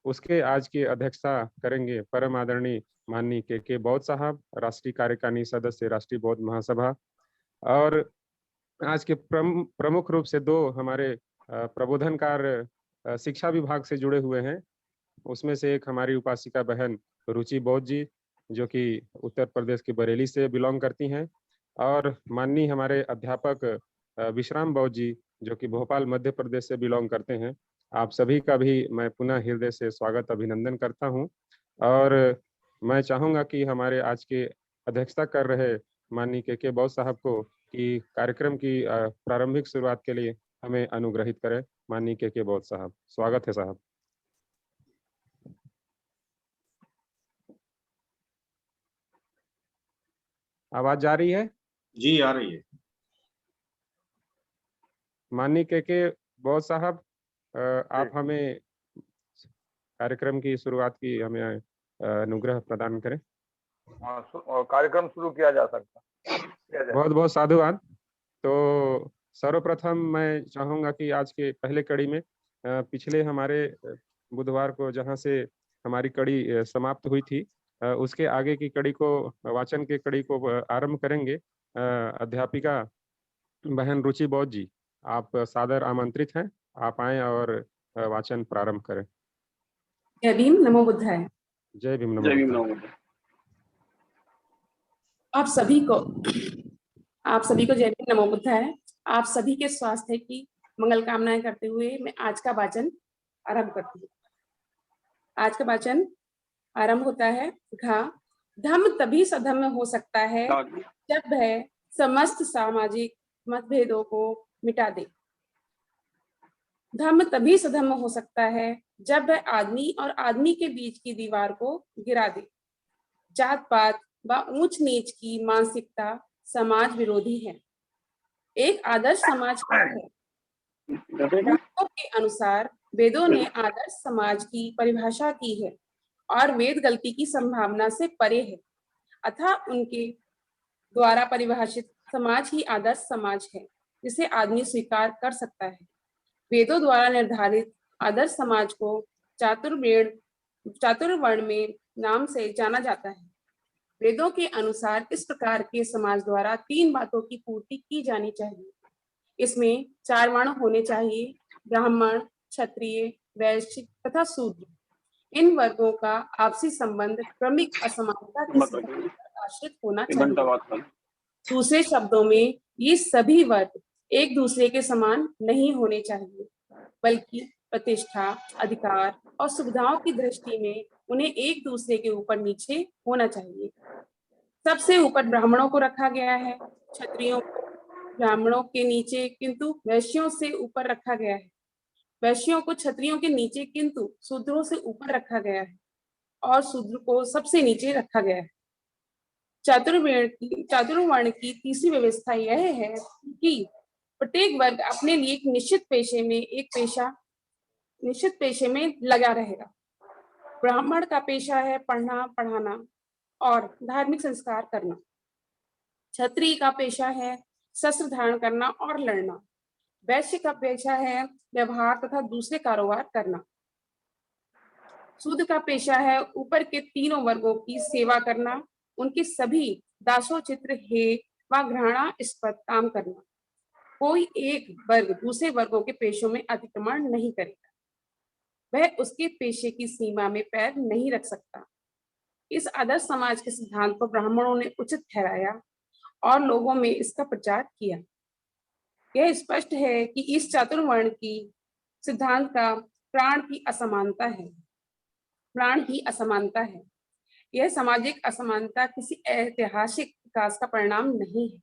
उसके आज की अध्यक्षता करेंगे परम आदरणीय माननीय के बौद्ध साहब, राष्ट्रीय कार्यकारिणी सदस्य, राष्ट्रीय बौद्ध महासभा। और आज के प्रमुख रूप से दो हमारे प्रबोधनकार शिक्षा विभाग से जुड़े हुए हैं। उसमें से एक हमारी उपासिका बहन रुचि बौद्ध जी, जो कि उत्तर प्रदेश के बरेली से बिलोंग करती हैं, और माननीय हमारे अध्यापक विश्राम बौद्ध जी, जो कि भोपाल मध्य प्रदेश से बिलोंग करते हैं। आप सभी का भी मैं पुनः हृदय से स्वागत अभिनंदन करता हूं। और मैं चाहूंगा कि हमारे आज के अध्यक्षता कर रहे माननीय के बौद्ध साहब को कि कार्यक्रम की प्रारंभिक शुरुआत के लिए हमें अनुग्रहित करें। माननीय के बौद्ध साहब, स्वागत है साहब। आवाज जा रही है? जी आ रही है। माननीय के बौद्ध साहब, आप हमें कार्यक्रम की शुरुआत की हमें अनुग्रह प्रदान करें। कार्यक्रम शुरू किया जा सकता है। बहुत बहुत साधुवाद। तो सर्वप्रथम मैं चाहूंगा कि आज के पहले कड़ी में पिछले हमारे बुधवार को जहां से हमारी कड़ी समाप्त हुई थी, उसके आगे की कड़ी को, वाचन के कड़ी को आरंभ करेंगे अध्यापिका बहन रुचि बौद्ध जी। आप सादर आमंत्रित हैं, आप आए और वाचन प्रारंभ करें। जय भीम, नमो बुद्धाय। जय भीम, जय भीम, नमो नमो बुद्धाय। बुद्धाय। आप सभी को जय भीम, नमो बुद्धाय। आप सभी के स्वास्थ्य की मंगल कामनाएं करते हुए मैं आज का वाचन आरंभ करती हूँ। आज का वाचन आरंभ होता है। घा धम्म तभी सधम्म हो सकता है जब वह समस्त सामाजिक मतभेदों को मिटा दे। धम्म तभी सधम्म हो सकता है जब वह आदमी और आदमी के बीच की दीवार को गिरा दे। जात पात व ऊंच नीच की मानसिकता समाज विरोधी है। एक आदर्श समाज क्या है? वेदों के अनुसार वेदों ने आदर्श समाज की परिभाषा की है और वेद गलती की संभावना से परे है, अतः उनके द्वारा परिभाषित समाज ही आदर्श समाज है जिसे आदमी स्वीकार कर सकता है। वेदों द्वारा निर्धारित आदर्श समाज को चातुर्वर्ण में नाम से जाना जाता है। वेदों के अनुसार इस प्रकार के समाज द्वारा 3 बातों की पूर्ति की जानी चाहिए। इसमें 4 वर्ण होने चाहिए: ब्राह्मण, क्षत्रिय, वैश्य तथा शूद्र। इन वर्गों का आपसी संबंध क्रमिक असमानता के सिद्धांत पर आश्रित होना चाहिए। दूसरे शब्दों में ये सभी वर्ग एक दूसरे के समान नहीं होने चाहिए, बल्कि प्रतिष्ठा, अधिकार और सुविधाओं की दृष्टि में उन्हें एक दूसरे के ऊपर नीचे होना चाहिए। सबसे ऊपर ब्राह्मणों को रखा गया है, क्षत्रियों को ब्राह्मणों के नीचे किंतु वैश्यों से ऊपर रखा गया है। वैश्यों को क्षत्रियों के नीचे किंतु शूद्रों से ऊपर रखा गया है और शूद्र को सबसे नीचे रखा गया है। चातुर्वर्ण की तीसरी व्यवस्था यह है कि प्रत्येक वर्ग अपने लिए एक निश्चित पेशे में लगा रहेगा। ब्राह्मण का पेशा है पढ़ना, पढ़ाना और धार्मिक संस्कार करना। क्षत्रिय का पेशा है शस्त्र धारण करना और लड़ना। वैश्य का पेशा है व्यवहार तथा दूसरे कारोबार करना। शूद्र का पेशा है ऊपर के तीनों वर्गों की सेवा करना, उनके सभी दासोचित्र हे व घृणास्पद काम करना। कोई एक वर्ग दूसरे वर्गों के पेशों में अतिक्रमण नहीं करेगा, वह उसके पेशे की सीमा में पैर नहीं रख सकता। इस आदर्श समाज के सिद्धांत को ब्राह्मणों ने उचित ठहराया और लोगों में इसका प्रचार किया। यह स्पष्ट है कि इस चातुर्वर्ण की सिद्धांत का प्राण ही असमानता है। यह सामाजिक असमानता किसी ऐतिहासिक विकास का परिणाम नहीं है।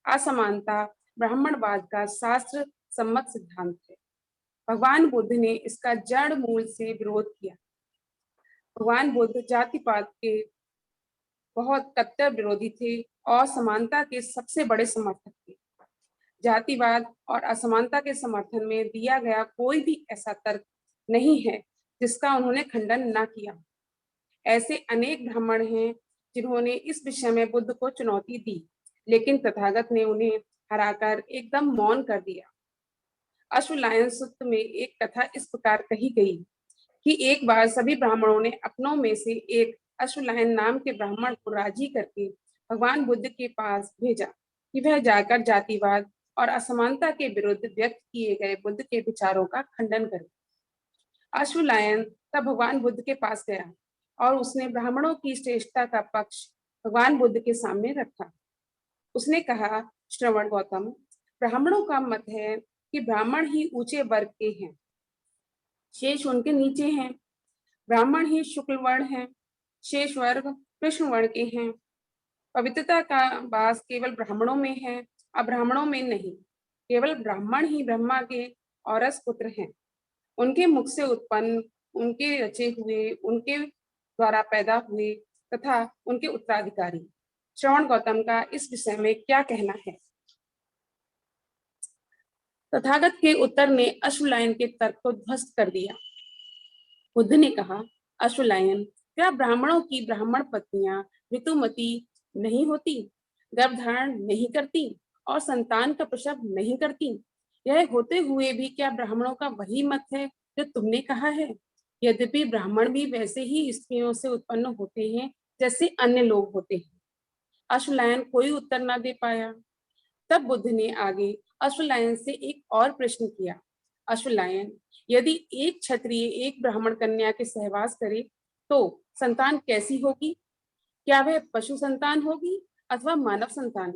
असमानता ब्राह्मणवाद का शास्त्र सम्मत सिद्धांत है। भगवान बुद्ध ने इसका जड़ मूल से विरोध किया। भगवान बुद्ध जातिपात के बहुत कट्टर विरोधी थे और समानता के सबसे बड़े समर्थक थे। जातिवाद और असमानता के समर्थन में दिया गया कोई भी ऐसा तर्क नहीं है जिसका उन्होंने खंडन न किया। ऐसे अनेक ब्राह्मण हैं जिन्होंने इस विषय में बुद्ध को चुनौती दी, लेकिन तथागत ने उन्हें हराकर एकदम मौन कर दिया। अश्वलायन सूक्त में एक कथा इस प्रकार कही गई कि एक बार सभी ब्राह्मणों ने अपनों में से एक अश्वलायन नाम के ब्राह्मण को राजी करके भगवान बुद्ध के पास भेजा कि वह जाकर जातिवाद और असमानता के विरुद्ध व्यक्त किए गए बुद्ध के विचारों का खंडन करे। अश्वलायन तब भगवान बुद्ध के पास गया और उसने ब्राह्मणों की श्रेष्ठता का पक्ष भगवान बुद्ध के सामने रखा। उसने कहा, श्रवण गौतम, ब्राह्मणों का मत है कि ब्राह्मण ही ऊंचे वर्ग के हैं, शेष उनके नीचे हैं। ब्राह्मण ही शुक्ल वर्ण है, शेष वर्ग कृष्ण वर्ण के हैं। पवित्रता का वास केवल ब्राह्मणों में है, अब्राह्मणों में नहीं। केवल ब्राह्मण ही ब्रह्मा के औरस पुत्र हैं, उनके मुख से उत्पन्न, उनके रचे हुए, उनके द्वारा पैदा हुए तथा उनके उत्तराधिकारी। श्रवण गौतम का इस विषय में क्या कहना है? तथागत के उत्तर ने अश्वलायन के तर्क को ध्वस्त कर दिया। बुद्ध ने कहा, अश्वलायन, क्या ब्राह्मणों की ब्राह्मण पत्नियां ऋतुमती नहीं होती, गर्भ धारण नहीं करती और संतान का प्रसव नहीं करती? यह होते हुए भी क्या ब्राह्मणों का वही मत है जो तुमने कहा है? यद्यपि ब्राह्मण भी वैसे ही स्त्रियों से उत्पन्न होते हैं जैसे अन्य लोग होते हैं। अश्वलायन कोई उत्तर न दे पाया। तब बुद्ध ने आगे अश्वलायन से एक और प्रश्न किया। अश्वलायन, यदि एक क्षत्रिय एक ब्राह्मण कन्या के सहवास करे तो संतान कैसी होगी? क्या वह पशु संतान होगी अथवा मानव संतान?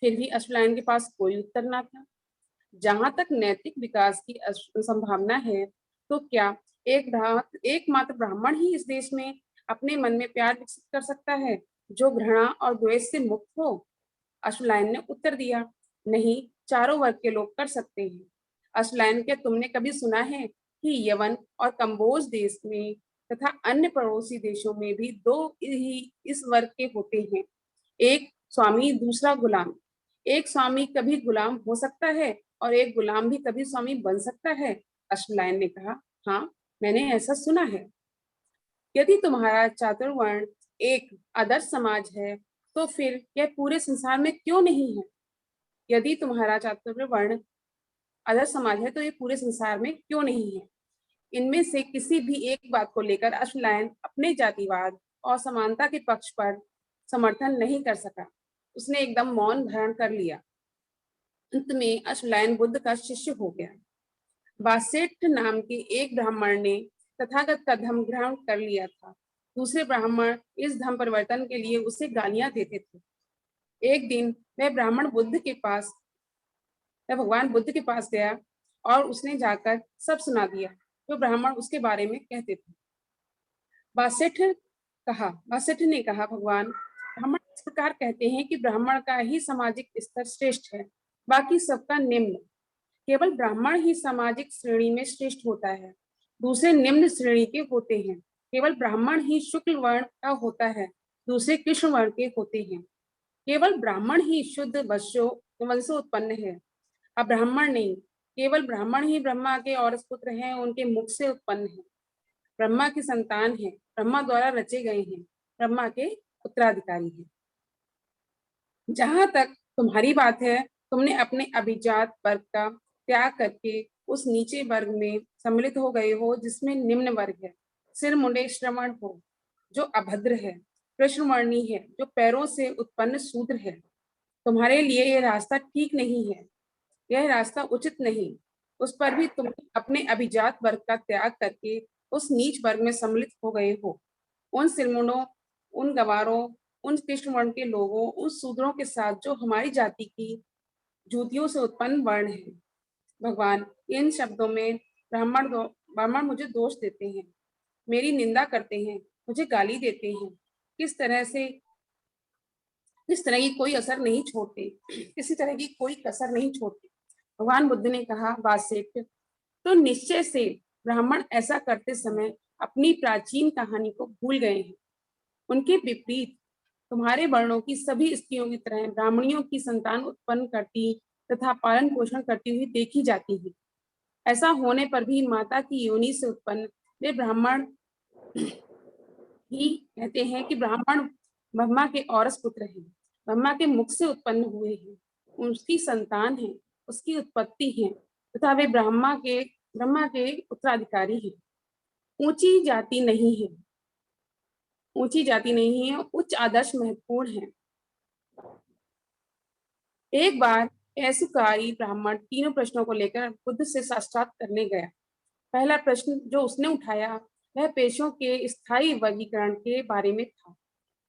फिर भी अश्वलायन के पास कोई उत्तर न था। जहां तक नैतिक विकास की संभावना है, तो क्या एकमात्र ब्राह्मण ही इस देश में अपने मन में प्यार विकसित कर सकता है जो घृणा और द्वेष से मुक्त हो? अश्वलायन ने उत्तर दिया, नहीं, चारों वर्ग के लोग कर सकते हैं। अश्वलायन, क्या तुमने कभी सुना है कि यवन और कंबोज देश में तथा अन्य पड़ोसी देशों में भी दो ही इस वर्ग के होते हैं, एक स्वामी दूसरा गुलाम। एक स्वामी कभी गुलाम हो सकता है और एक गुलाम भी कभी स्वामी बन सकता है। अश्वलायन ने कहा, हाँ, मैंने ऐसा सुना है। यदि तुम्हारा चातुर्वर्ण एक आदर्श समाज है, तो फिर यह पूरे संसार में क्यों नहीं है? यदि तुम्हारा चातुर्वर्ण आदर्श समाज है, तो ये पूरे संसार में क्यों नहीं है? इनमें से किसी भी एक बात को लेकर अश्वलायन अपने जातिवाद और समानता के पक्ष पर समर्थन नहीं कर सका। उसने एकदम मौन धारण कर लिया। अंत में अश्वलायन बुद्ध का शिष्य हो गया। वासेठ नाम के एक ब्राह्मण ने तथागत का धर्म ग्रहण कर लिया था। दूसरे ब्राह्मण इस धर्म परिवर्तन के लिए उसे गालियां देते थे। एक दिन वह भगवान बुद्ध के पास गया और उसने जाकर सब सुना दिया जो ब्राह्मण उसके बारे में कहते थे। वासेठ ने कहा, भगवान, ब्राह्मण इस प्रकार कहते हैं कि ब्राह्मण का ही सामाजिक स्तर श्रेष्ठ है, बाकी सबका निम्न। केवल ब्राह्मण ही सामाजिक श्रेणी में श्रेष्ठ होता है, दूसरे निम्न श्रेणी के होते हैं। केवल ब्राह्मण ही शुक्ल वर्ण का होता है, दूसरे कृष्ण वर्ण के होते हैं। केवल ब्राह्मण ही शुद्ध वंशो उत्पन्न है, अब ब्राह्मण नहीं। केवल ब्राह्मण ही ब्रह्मा के औरस पुत्र हैं, उनके मुख से उत्पन्न है, ब्रह्मा की संतान है, ब्रह्मा द्वारा रचे गए हैं, ब्रह्मा के उत्तराधिकारी हैं। जहां तक तुम्हारी बात है, तुमने अपने अभिजात वर्ग का त्याग करके उस नीचे वर्ग में सम्मिलित हो गए हो जिसमें निम्न वर्ग है, सिर मुंडे श्रवण हो, जो अभद्र है, कृष्णवर्णी है, जो पैरों से उत्पन्न शूद्र है। तुम्हारे लिए यह रास्ता ठीक नहीं है, यह रास्ता उचित नहीं। उस पर भी तुम अपने अभिजात वर्ग का त्याग करके उस नीच वर्ग में सम्मिलित हो गए हो। उन सिरमुंडों, उन गवारों, उन कृष्ण वर्ण के लोगों, उन शूद्रों के साथ जो हमारी जाति की जूतियों से उत्पन्न वर्ण है। भगवान, इन शब्दों में ब्राह्मण मुझे दोष देते हैं, मेरी निंदा करते हैं, मुझे गाली देते हैं। किस तरह की कोई असर नहीं छोड़ते, किसी तरह की कोई कसर नहीं छोड़ते। भगवान बुद्ध ने कहा, वासेठ, तो निश्चय से ब्राह्मण ऐसा करते समय अपनी प्राचीन कहानी को भूल गए हैं। उनके विपरीत तुम्हारे वर्णों की सभी स्त्रियों की तरह ब्राह्मणियों की संतान उत्पन्न करती तथा पालन पोषण करती हुई देखी जाती है। ऐसा होने पर भी माता की योनि से उत्पन्न वे ब्राह्मण ही कहते हैं कि ब्राह्मण ब्रह्मा के औरस पुत्र हैं, ब्रह्मा के मुख से उत्पन्न हुए हैं, उसकी संतान है, उसकी उत्पत्ति है तथा वे ब्रह्मा के उत्तराधिकारी हैं। ऊंची जाति नहीं है, ऊंची जाति नहीं है, उच्च आदर्श महत्वपूर्ण है। एक बार ऐसुकारी ब्राह्मण तीनों प्रश्नों को लेकर बुद्ध से साक्षात करने गया। पहला प्रश्न जो उसने उठाया वह पेशों के स्थायी वर्गीकरण के बारे में था।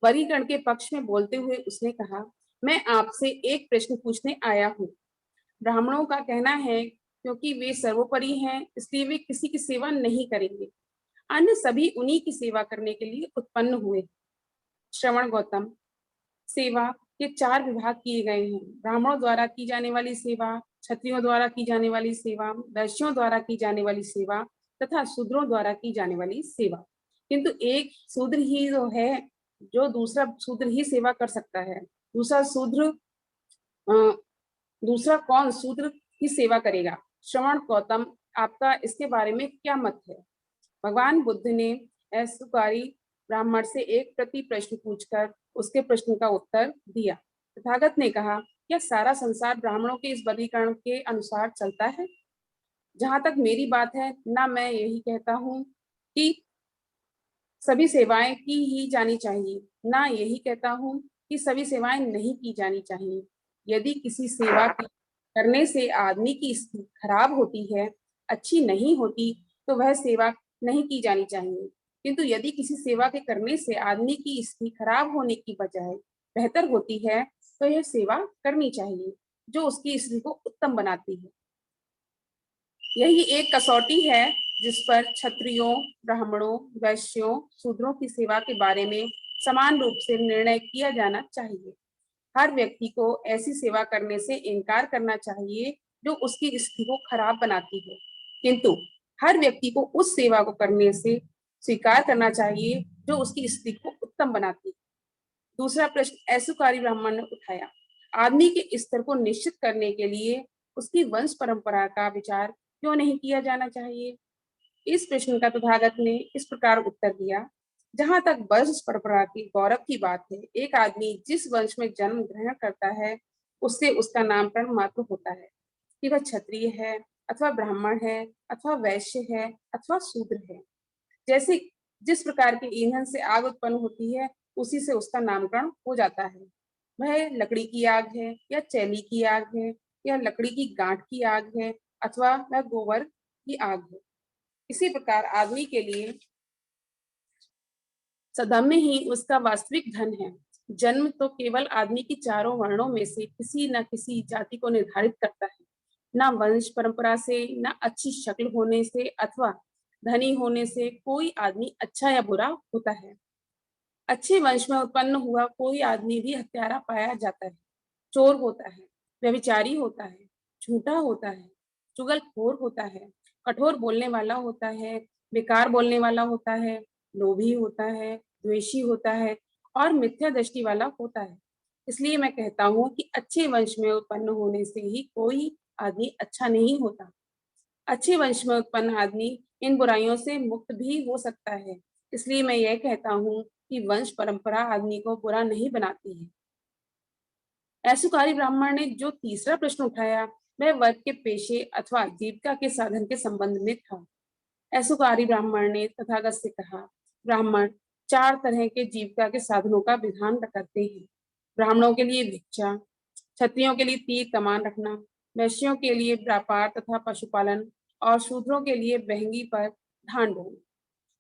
वर्गीकरण के पक्ष में बोलते हुए उसने कहा, मैं आपसे एक प्रश्न पूछने आया हूँ। ब्राह्मणों का कहना है क्योंकि वे सर्वोपरि हैं इसलिए वे किसी की सेवा नहीं करेंगे, अन्य सभी उन्हीं की सेवा करने के लिए उत्पन्न हुए। श्रवण गौतम, सेवा के 4 विभाग किए गए हैं। ब्राह्मणों द्वारा की जाने वाली सेवा, क्षत्रियों द्वारा की जाने वाली सेवा, वैश्यों द्वारा की जाने वाली सेवा तथा शूद्रों द्वारा की जाने वाली सेवा। किंतु एक शूद्र ही जो है जो दूसरा शूद्र ही सेवा कर सकता है। दूसरा कौन शूद्र की सेवा करेगा? श्रवण गौतम, आपका इसके बारे में क्या मत है? भगवान बुद्ध ने ऐसुकारी ब्राह्मण से एक प्रति प्रश्न पूछकर उसके प्रश्न का उत्तर दिया। तथागत ने कहा, क्या सारा संसार ब्राह्मणों के इस वर्गीकरण के अनुसार चलता है? जहां तक मेरी बात है, ना मैं यही कहता हूँ कि सभी सेवाएं की ही जानी चाहिए, ना यही कहता हूँ कि सभी सेवाएं नहीं की जानी चाहिए। यदि किसी सेवा की करने से आदमी की स्थिति खराब होती है, अच्छी नहीं होती, तो वह सेवा नहीं की जानी चाहिए। किंतु यदि किसी सेवा के करने से आदमी की स्थिति खराब होने की बजाय बेहतर होती है, तो यह सेवा करनी चाहिए जो उसकी स्थिति को उत्तम बनाती है। यही एक कसौटी है जिस पर क्षत्रियों, ब्राह्मणों, वैश्यों, शूद्रों की सेवा के बारे में समान रूप से निर्णय किया जाना चाहिए। हर व्यक्ति को ऐसी सेवा करने से इनकार करना चाहिए जो उसकी स्थिति को खराब बनाती है, किंतु हर व्यक्ति को उस सेवा को करने से स्वीकार करना चाहिए जो उसकी स्थिति को उत्तम बनाती है। दूसरा प्रश्न ऐसुकारी ब्राह्मण ने उठाया, आदमी के स्तर को निश्चित करने के लिए उसकी वंश परंपरा का विचार क्यों नहीं किया जाना चाहिए? इस प्रश्न का तथागत ने इस प्रकार उत्तर दिया, जहां तक वंश परंपरा की गौरव की बात है, एक आदमी जिस वंश में जन्म ग्रहण करता है उससे उसका नामकरण मात्र होता है कि वह क्षत्रिय है अथवा ब्राह्मण है अथवा वैश्य है अथवा शूद्र है। जैसे जिस प्रकार के ईंधन से आग उत्पन्न होती है उसी से उसका नामकरण हो जाता है। वह लकड़ी की आग है या चैली की आग है या लकड़ी की गांठ की आग है अथवा वह गोबर की आग है। इसी प्रकार आदमी के लिए सदम्य ही उसका वास्तविक धन है। जन्म तो केवल आदमी की चारों वर्णों में से किसी न किसी जाति को निर्धारित करता है, ना वंश परंपरा से, ना अच्छी शक्ल होने से अथवा धनी होने से कोई आदमी अच्छा या बुरा होता है। अच्छे वंश में उत्पन्न हुआ कोई आदमी भी हत्यारा पाया जाता है, चोर होता है, व्यभिचारी होता है, झूठा होता है, चुगलखोर होता है, कठोर बोलने वाला होता है, बेकार बोलने वाला होता है, लोभी होता है, द्वेषी होता है और मिथ्या दृष्टि वाला होता है। इसलिए मैं कहता हूँ कि अच्छे वंश में उत्पन्न होने से ही कोई आदमी अच्छा नहीं होता। अच्छे वंश में उत्पन्न आदमी इन बुराइयों से मुक्त भी हो सकता है। इसलिए मैं यह कहता हूँ कि वंश परंपरा आदमी को बुरा नहीं बनाती है। ऐसुकारी ब्राह्मण ने जो तीसरा प्रश्न उठाया वह वर्ग के पेशे अथवा जीविका के साधन के संबंध में था। ऐसुकारी ब्राह्मण ने तथागत से कहा, ब्राह्मण 4 तरह के जीविका के साधनों का विधान करते हैं। ब्राह्मणों के लिए भिक्षा, क्षत्रियों के लिए तीर कमान रखना, वैश्यों के लिए व्यापार तथा पशुपालन और शूद्रों के लिए बहंगी पर धान ढोना।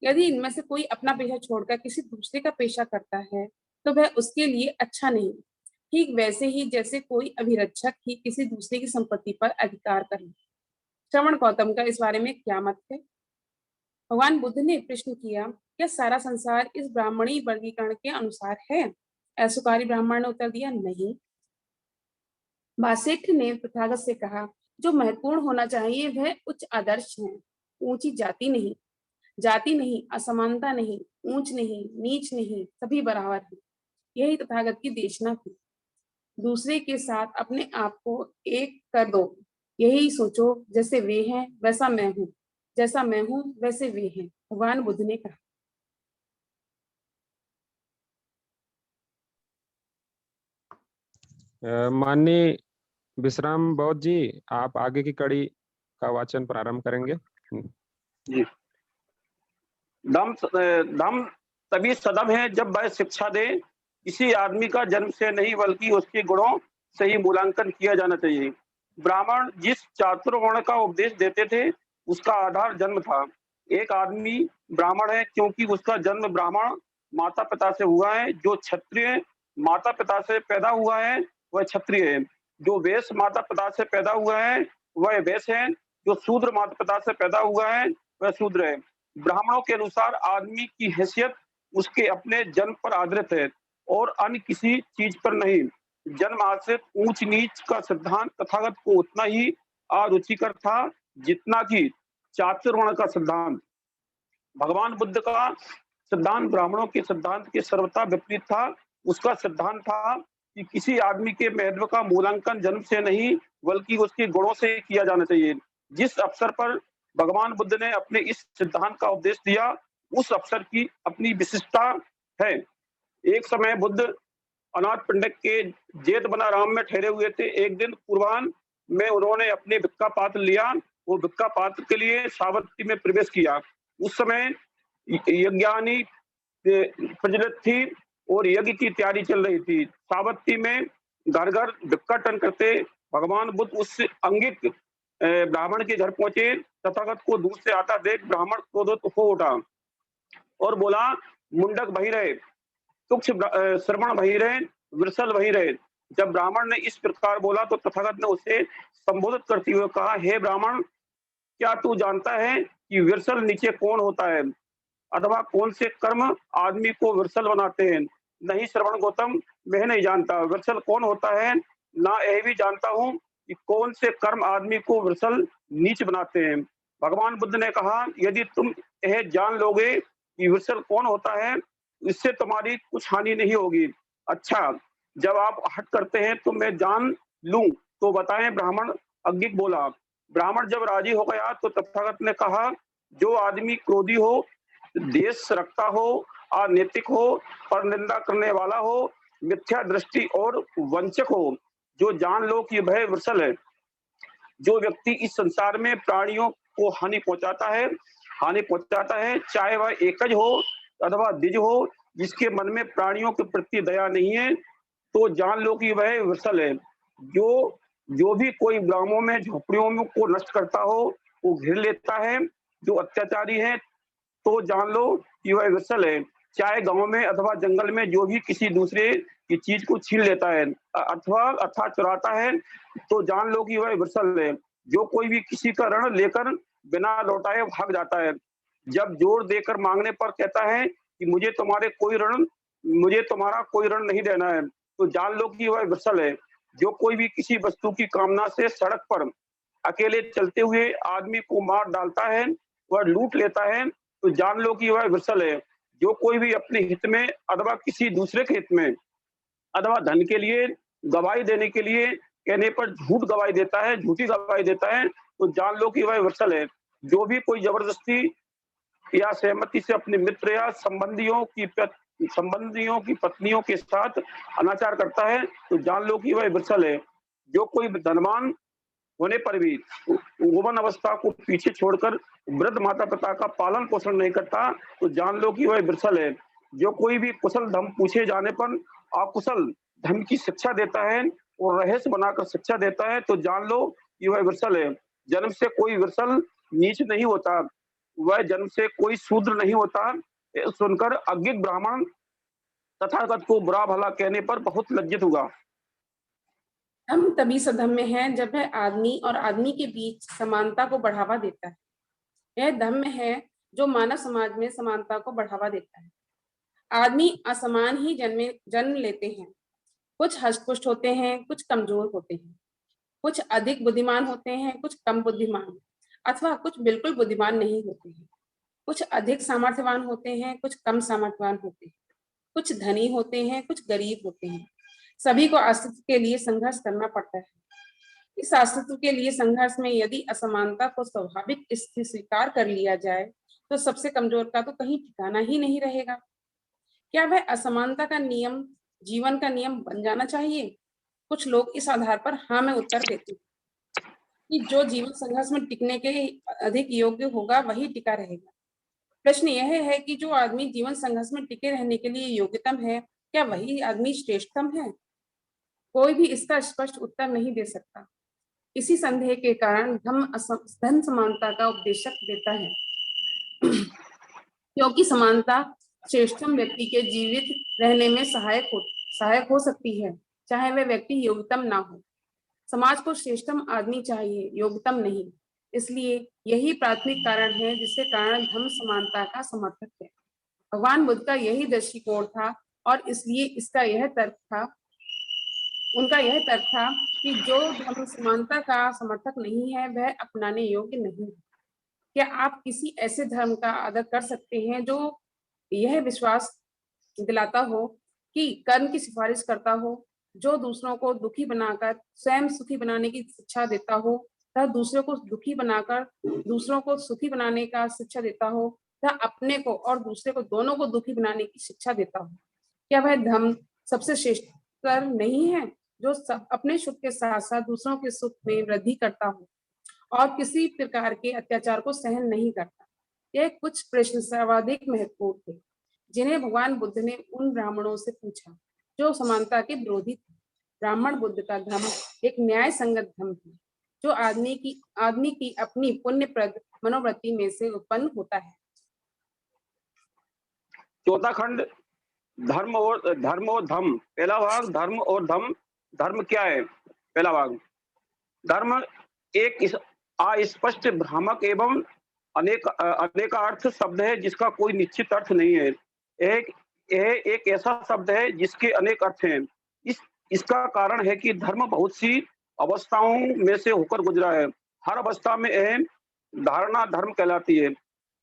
यदि इनमें से कोई अपना पेशा छोड़कर किसी दूसरे का पेशा करता है तो वह उसके लिए अच्छा नहीं, ठीक वैसे ही जैसे कोई अभिरक्षक ही किसी दूसरे की संपत्ति पर अधिकार करे। श्रवण गौतम का इस बारे में क्या मत है? भगवान बुद्ध ने प्रश्न किया, क्या सारा संसार इस ब्राह्मणी वर्गीकरण के अनुसार है? ऐसुकारी ब्राह्मण ने उत्तर दिया, नहीं। वासिष्ठ ने तथागत से कहा, जो महत्वपूर्ण होना चाहिए वह उच्च आदर्श है, ऊंची जाति नहीं। जाति नहीं, असमानता नहीं, ऊंच नहीं, नीच नहीं, सभी बराबर हैं। यही तथागत की देशना थी। दूसरे के साथ अपने आप को एक कर दो, यही सोचो जैसे वे हैं वैसा मैं हूँ, जैसा मैं हूँ वैसे वे हैं, भगवान बुद्ध ने कहा। माननीय विश्राम बौद्ध जी, आप आगे की कड़ी का वाचन प्रारंभ करेंगे। जी। धम तभी सदम है जब वह शिक्षा दे। किसी आदमी का जन्म से नहीं बल्कि उसके गुणों से ही मूल्यांकन किया जाना चाहिए। ब्राह्मण जिस चातुर्वर्ण का उपदेश देते थे उसका आधार जन्म था। एक आदमी ब्राह्मण है क्योंकि उसका जन्म ब्राह्मण माता पिता से हुआ है। जो क्षत्रिय माता पिता से पैदा हुआ है वह क्षत्रिय है। जो वैश्य माता पिता से पैदा हुआ है वह वैश्य है। जो शूद्र माता पिता से पैदा हुआ है वह शूद्र है। ब्राह्मणों के अनुसार आदमी की हैसियत उसके अपने जन्म पर आधारित है और अन्य किसी चीज पर नहीं। जन्म आश्रित ऊंच नीच का सिद्धांत तथागत को उतना ही अरुचिकर था जितना कि चातुर्वर्ण का सिद्धांत। भगवान बुद्ध का सिद्धांत ब्राह्मणों के सिद्धांत के सर्वथा विपरीत था। उसका सिद्धांत था कि किसी आदमी के महत्व का मूल्यांकन जन्म से नहीं बल्कि उसके गुणों से किया जाना चाहिए। जिस अवसर पर भगवान बुद्ध ने अपने इस सिद्धांत का उपदेश दिया उस अवसर की अपनी विशिष्टता है। एक समय बुद्ध अनाथ पिंडक के जेठबनाराम में ठहरे हुए थे। एक दिन पूर्वाह्न में उन्होंने अपने भिक्खा पात्र लिया। वो भिक्खा पात्र के लिए सावत्ती में प्रवेश किया। उस समय यज्ञानी प्रज्वलित थी और यज्ञ की तैयारी चल रही थी। सावत्ती में घर घर भिक्षाटन करते भगवान बुद्ध उस अंगिक ब्राह्मण के घर पहुंचे। तथागत को दूर से आता देख ब्राह्मण क्रोधित हो उठा और बोला, मुंडक वही रहे, तुक्ष श्रवण वही रहे, विरसल वही रहे। जब ब्राह्मण ने इस प्रकार बोला तो तथागत ने उसे संबोधित करते हुए कहा, हे ब्राह्मण, क्या तू जानता है कि विरसल नीचे कौन होता है अथवा कौन से कर्म आदमी को विरसल बनाते हैं? नहीं श्रवण गौतम, मैं नहीं जानता विरसल कौन होता है। ना यह भी जानता हूँ कि कौन से कर्म आदमी को विरसल नीच बनाते हैं। भगवान बुद्ध ने कहा, यदि तुम यह जान लोगे कि विरसल कौन होता है इससे तुम्हारी कुछ हानि नहीं होगी। अच्छा, जब आप हट करते हैं तो मैं जान लूं तो बताएं, ब्राह्मण अज्ञिक बोला। ब्राह्मण जब राजी हो गया तो तथागत ने कहा, जो आदमी क्रोधी हो, देश रखता हो, अनैतिक हो, पर निंदा करने वाला हो, मिथ्या दृष्टि और वंचक हो, जो जान लो कि वह विरसल है। जो व्यक्ति इस संसार में प्राणियों को हानि पहुंचाता है, चाहे वह एकज हो अथवा द्विज हो, जिसके मन में प्राणियों के प्रति दया नहीं है, तो जान लो कि वह विरसल है। जो भी कोई ग्रामों में झोपड़ियों में को नष्ट करता हो, वो घेर लेता है। जो अत्याचारी है तो जान लो कि वह विरसल है। चाहे गांव में अथवा जंगल में जो भी किसी दूसरे की चीज को छीन लेता है अथवा चुराता है तो जान लो कि वह विरसल है। जो कोई भी किसी का ऋण लेकर बिना लौटाए भाग जाता है, जब जोर देकर मांगने पर कहता है कि मुझे तुम्हारा कोई ऋण नहीं देना है, तो जान लो कि वह विरसल है। जो कोई भी किसी वस्तु की कामना से सड़क पर अकेले चलते हुए आदमी को मार डालता है, वह लूट लेता है, तो जान लो कि वह विरसल है। जो कोई भी अपने हित में अथवा किसी दूसरे के हित में अथवा धन के लिए गवाही देने के लिए कहने पर झूठी गवाही देता है, तो जान लो कि वह विरसल है। जो भी कोई जबरदस्ती या सहमति से अपने मित्र या संबंधियों की पत्नियों के साथ अनाचार करता है, तो जान लो कि वह विरसल है। जो कोई धनवान होने पर भी यौवन अवस्था को पीछे छोड़कर वृद्ध माता पिता का पालन पोषण नहीं करता, तो जान लो कि वह विरसल है। जो कोई भी कुशल धम पूछे जाने पर अकुशल धम की शिक्षा देता है और रहस्य बनाकर शिक्षा देता है, तो जान लो कि वह विरसल है। जन्म से कोई विरसल नीच नहीं होता, वह जन्म से कोई शूद्र नहीं होता। सुनकर अज्ञिक ब्राह्मण तथागत को बुरा भला कहने पर बहुत लज्जित हुआ। धम्म तभी सधम्य है जब वह आदमी और आदमी के बीच समानता को बढ़ावा देता है। यह धम्म है जो मानव समाज में समानता को बढ़ावा देता है। आदमी असमान ही जन्म लेते हैं। कुछ हष्टपुष्ट होते हैं, कुछ कमजोर होते हैं, कुछ अधिक बुद्धिमान होते हैं, कुछ कम बुद्धिमान, अथवा कुछ बिल्कुल बुद्धिमान नहीं होते हैं। कुछ अधिक सामर्थ्यवान होते हैं, कुछ कम सामर्थ्यवान होते हैं, कुछ धनी होते हैं, कुछ गरीब होते हैं। सभी को अस्तित्व के लिए संघर्ष करना पड़ता है। इस अस्तित्व के लिए संघर्ष में यदि असमानता को स्वाभाविक स्थिति स्वीकार कर लिया जाए तो सबसे कमजोर का तो कहीं ठिकाना ही नहीं रहेगा। क्या वह असमानता का नियम जीवन का नियम बन जाना चाहिए? कुछ लोग इस आधार पर हाँ में उत्तर देते हैं कि जो जीवन संघर्ष में टिकने के अधिक योग्य होगा वही टिका रहेगा। प्रश्न यह है कि जो आदमी जीवन संघर्ष में टिके रहने के लिए योग्यतम है, क्या वही आदमी श्रेष्ठतम है? कोई भी इसका स्पष्ट उत्तर नहीं दे सकता। इसी संदेह के कारण धन समानता का उपदेशक देता है, क्योंकि समानता श्रेष्ठतम व्यक्ति के जीवित रहने में सहायक हो सकती है, चाहे वह व्यक्ति योग्यतम ना हो। समाज को श्रेष्ठतम आदमी चाहिए, योग्यतम नहीं। इसलिए यही प्राथमिक कारण है जिसके कारण धर्म समानता का समर्थक है। भगवान बुद्ध का यही दृष्टिकोण था और इसलिए उनका यह तर्क था कि जो धर्म समानता का समर्थक नहीं है वह अपनाने योग्य नहीं है। क्या आप किसी ऐसे धर्म का आदर कर सकते हैं जो यह विश्वास दिलाता हो कि कर्म की सिफारिश करता हो, जो दूसरों को दुखी बनाकर स्वयं सुखी बनाने की शिक्षा देता हो, तथा दूसरों को दुखी बनाकर दूसरों को सुखी बनाने का शिक्षा देता हो, तथा अपने को और दूसरे को दोनों को दुखी बनाने की शिक्षा देता हो? क्या वह धर्म सबसे श्रेष्ठतर नहीं है जो अपने सुख के साथ साथ दूसरों के सुख में वृद्धि करता हो और किसी प्रकार के अत्याचार को सहन नहीं करता? यह कुछ प्रश्न सर्वाधिक महत्वपूर्ण थे जिन्हें भगवान बुद्ध ने उन ब्राह्मणों से पूछा जो समानता के विरोधी थे। ब्राह्मण बुद्ध का धर्म एक न्याय संगत धर्म है जो आदमी की अपनी पुण्यप्रद मनोवृत्ति में से उत्पन्न होता है। चौथा खंड धर्म और धम। पहला भाग धर्म और धम। धर्म क्या है? पहला भाग, धर्म एक अस्पष्ट भ्रामक एवं अनेकार्थ शब्द है जिसका कोई निश्चित अर्थ नहीं है। एक ऐसा शब्द है जिसके अनेक अर्थ हैं। इसका कारण है कि धर्म बहुत सी अवस्थाओं में से होकर गुजरा है। हर अवस्था में अहम धारणा धर्म कहलाती है।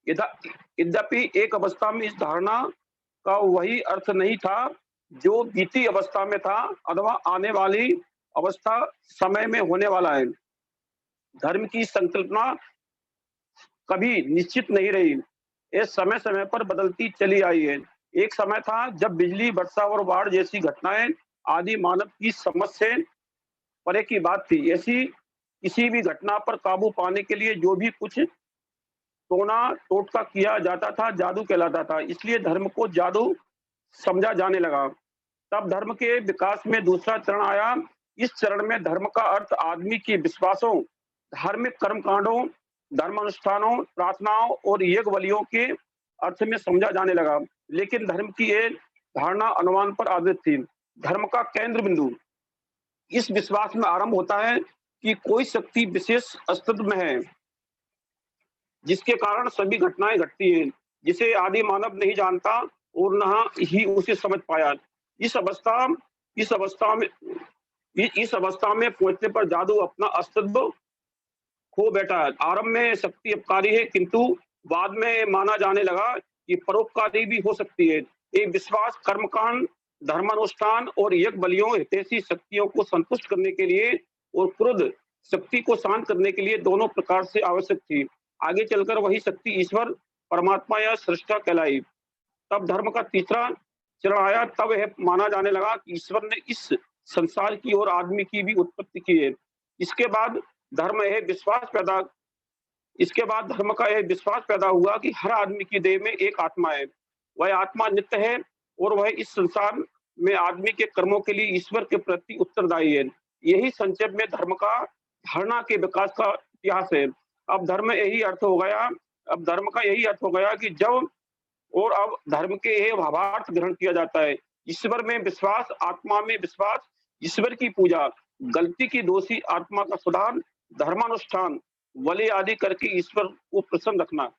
यद्यपि एक अवस्था में इस धारणा का वही अर्थ नहीं था जो बीती अवस्था में था अथवा आने वाली अवस्था समय में होने वाला है। धर्म की संकल्पना कभी निश्चित नहीं रही, ये समय समय पर बदलती चली आई है। एक समय था जब बिजली, वर्षा और बाढ़ जैसी घटनाएं आदि मानव की समझ से परे की बात थी। ऐसी किसी भी घटना पर काबू पाने के लिए जो भी कुछ टोटका किया जाता था जादू कहलाता था। इसलिए धर्म को जादू समझा जाने लगा। तब धर्म के विकास में दूसरा चरण आया। इस चरण में धर्म का अर्थ आदमी के विश्वासों, धार्मिक कर्मकांडों, धर्मानुष्ठानों, प्रार्थनाओं और यज्ञ बलियों के अर्थ में समझा जाने लगा। लेकिन धर्म की एक धारणा अनुमान पर आधारित थी। धर्म का केंद्र बिंदु इस विश्वास में आरंभ होता है कि कोई शक्ति विशेष अस्तित्व में है जिसके कारण सभी घटनाएं घटती हैं, जिसे आदि मानव नहीं जानता और न ही उसे समझ पाया। इस अवस्था में पहुंचने पर जादू अपना अस्तित्व खो बैठा है। आरंभ में शक्ति अपकारी है, किंतु बाद में माना जाने लगा कि परोपकारी भी हो सकती है। ये विश्वास कर्मकांड, धर्मानुष्ठान और यज्ञ बलियों हितैषी शक्तियों को संतुष्ट करने के लिए और क्रोध शक्ति को शांत करने के लिए दोनों प्रकार से आवश्यक थी। आगे चलकर वही शक्ति ईश्वर, परमात्मा या सृष्टा कहलाई। तब धर्म का तीसरा चरण आया। तब यह माना जाने लगा कि ईश्वर ने इस संसार की और आदमी की भी उत्पत्ति की है। इसके बाद धर्म का यह विश्वास पैदा हुआ कि हर आदमी की देह में एक आत्मा है। वह आत्मा नित्य है और वह इस संसार में आदमी के कर्मों के लिए ईश्वर के प्रति उत्तरदायी है। यही संक्षेप में धर्म का धारणा के विकास का इतिहास है। अब धर्म का यही अर्थ हो गया कि अब धर्म के यह भावार्थ ग्रहण किया जाता है। ईश्वर में विश्वास, आत्मा में विश्वास, ईश्वर की पूजा, गलती की दोषी आत्मा का सुधार, धर्मानुष्ठान, बलि आदि करके ईश्वर को प्रसन्न रखना।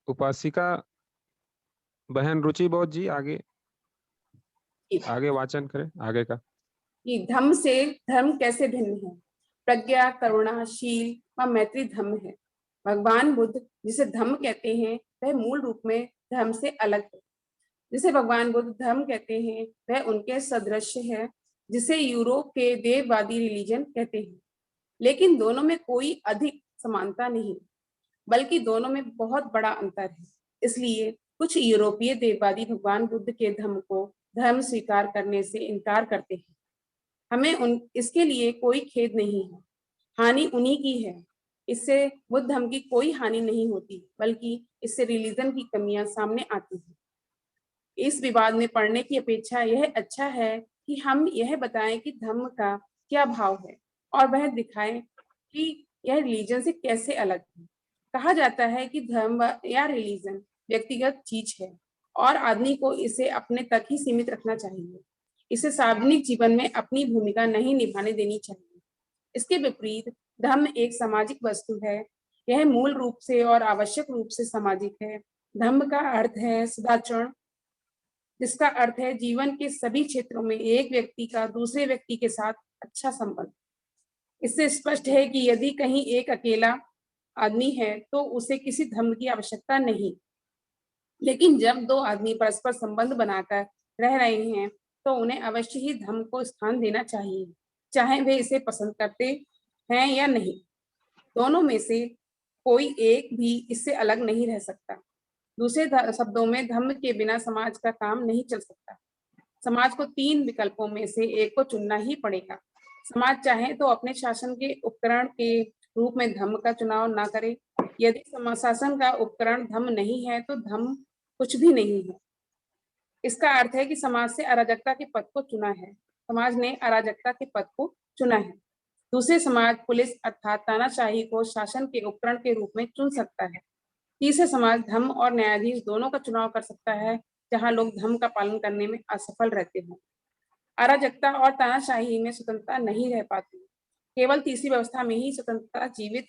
उपासिका बहन रुचि बहुत जी आगे वाचन करें आगे का। कि धम्म से धर्म कैसे भिन्न है। प्रज्ञा, करुणा, शील व मैत्री धम्म है। भगवान बुद्ध जिसे धम्म कहते हैं वह मूल रूप में धर्म से अलग है। जिसे भगवान बुद्ध धर्म कहते हैं वह उनके सदृश है, जिसे यूरोप के देववादी रिलीजन कहते हैं। लेकिन दोनों में कोई अधिक समानता नहीं, बल्कि दोनों में बहुत बड़ा अंतर है। इसलिए कुछ यूरोपीय देववादी भगवान बुद्ध के धम्म को धर्म स्वीकार करने से इनकार करते हैं। हमें इसके लिए कोई खेद नहीं है, हानि उन्हीं की है। इससे बुद्ध धर्म की कोई हानि नहीं होती, बल्कि इससे रिलीजन की कमियां सामने आती हैं। इस विवाद में पढ़ने की अपेक्षा यह अच्छा है कि हम यह बताएं कि धर्म का क्या भाव है और वह दिखाएं कि यह रिलीजन से कैसे अलग है। कहा जाता है कि धर्म या रिलीजन व्यक्तिगत चीज है और आदमी को इसे अपने तक ही सीमित रखना चाहिए। इसे सार्वजनिक जीवन में अपनी भूमिका नहीं निभाने देनी चाहिए। इसके विपरीत धर्म एक सामाजिक वस्तु है। यह मूल रूप से और आवश्यक रूप से सामाजिक है। धर्म का अर्थ है सदाचरण, जिसका अर्थ है जीवन के सभी क्षेत्रों में एक व्यक्ति का दूसरे व्यक्ति के साथ अच्छा संबंध। इससे स्पष्ट है कि यदि कहीं एक अकेला आदमी है तो उसे किसी धर्म की आवश्यकता नहीं, लेकिन जब दो आदमी परस्पर संबंध बनाकर रह रहे हैं तो उन्हें अवश्य ही धर्म को स्थान देना चाहिए, चाहे वे इसे पसंद करते हैं या नहीं। दोनों में से कोई एक भी इससे अलग नहीं रह सकता। दूसरे शब्दों में धर्म के बिना समाज का काम नहीं चल सकता। समाज को तीन विकल्पों में से एक को चुनना ही पड़ेगा। समाज चाहे तो अपने शासन के उपकरण के रूप में धर्म का चुनाव ना करे। यदि शासन का उपकरण धर्म नहीं है तो धर्म कुछ भी नहीं है। इसका अर्थ है कि समाज से अराजकता के पद को चुना है। समाज ने अराजकता के पद को चुना है। दूसरे समाज पुलिस अर्थात तानाशाही को शासन के उपकरण के रूप में चुन सकता है। तीसरे समाज धर्म और न्यायाधीश दोनों का चुनाव कर सकता है, जहां लोग धर्म का पालन करने में असफल रहते हैं। अराजकता और तानाशाही में स्वतंत्रता नहीं रह पाती। केवल तीसरी व्यवस्था में ही स्वतंत्रता जीवित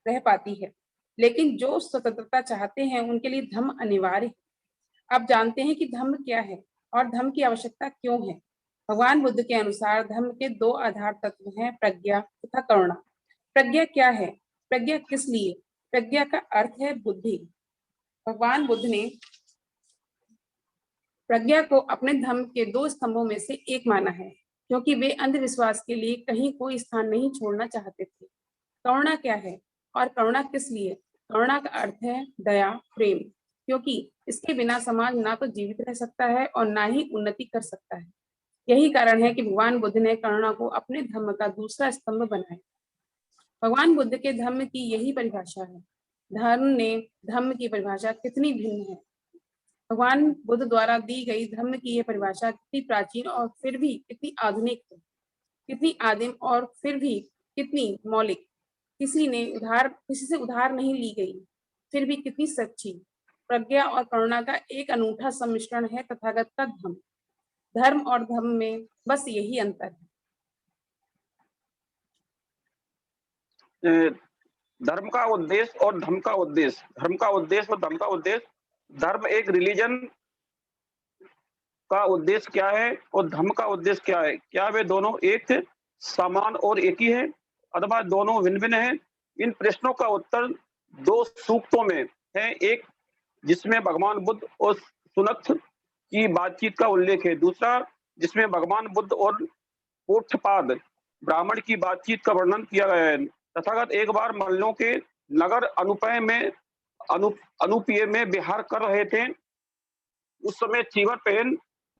रह पाती है। लेकिन जो स्वतंत्रता चाहते हैं उनके लिए धर्म अनिवार्य है। अब जानते हैं कि धर्म क्या है और धर्म की आवश्यकता क्यों है। भगवान बुद्ध के अनुसार धर्म के दो आधार तत्व हैं, प्रज्ञा तथा करुणा। प्रज्ञा क्या है? प्रज्ञा किस लिए? प्रज्ञा का अर्थ है बुद्धि। भगवान बुद्ध ने प्रज्ञा को अपने धर्म के दो स्तंभों में से एक माना है, क्योंकि वे अंधविश्वास के लिए कहीं कोई स्थान नहीं छोड़ना चाहते थे। करुणा क्या है और करुणा किस लिए? करुणा का अर्थ है दया, प्रेम, क्योंकि इसके बिना समाज ना तो जीवित रह सकता है और ना ही उन्नति कर सकता है। यही कारण है कि भगवान बुद्ध ने करुणा को अपने धर्म का दूसरा स्तंभ बनाया। भगवान बुद्ध के धर्म की यही परिभाषा है। धर्म की परिभाषा कितनी भिन्न है। भगवान बुद्ध द्वारा दी गई धर्म की यह परिभाषा कितनी प्राचीन और फिर भी कितनी आधुनिक है, कितनी आदिम और फिर भी कितनी मौलिक। किसी से उधार नहीं ली गई, फिर भी कितनी सच्ची। प्रज्ञा और करुणा का एक अनूठा सम्मिश्रण है तथागत का धर्म। धर्म और धर्म में बस यही अंतर है। धर्म का उद्देश्य और धर्म का उद्देश्य, धर्म का उद्देश्य और धर्म का उद्देश्य। धर्म एक रिलीजन का उद्देश्य क्या है और धर्म का उद्देश्य क्या है? क्या वे दोनों एक समान और एक ही है अथवा दोनों भिन्न भिन्न है? इन प्रश्नों का उत्तर दो सूक्तों में है। एक जिसमें भगवान बुद्ध और सुनक की बातचीत का उल्लेख है, दूसरा जिसमें भगवान बुद्ध और पोठपाद ब्राह्मण की बातचीत का वर्णन किया गया है। तथागत एक बार मल्लों के नगर अनुपीय में विहार कर रहे थे। उस समय चीवर पहन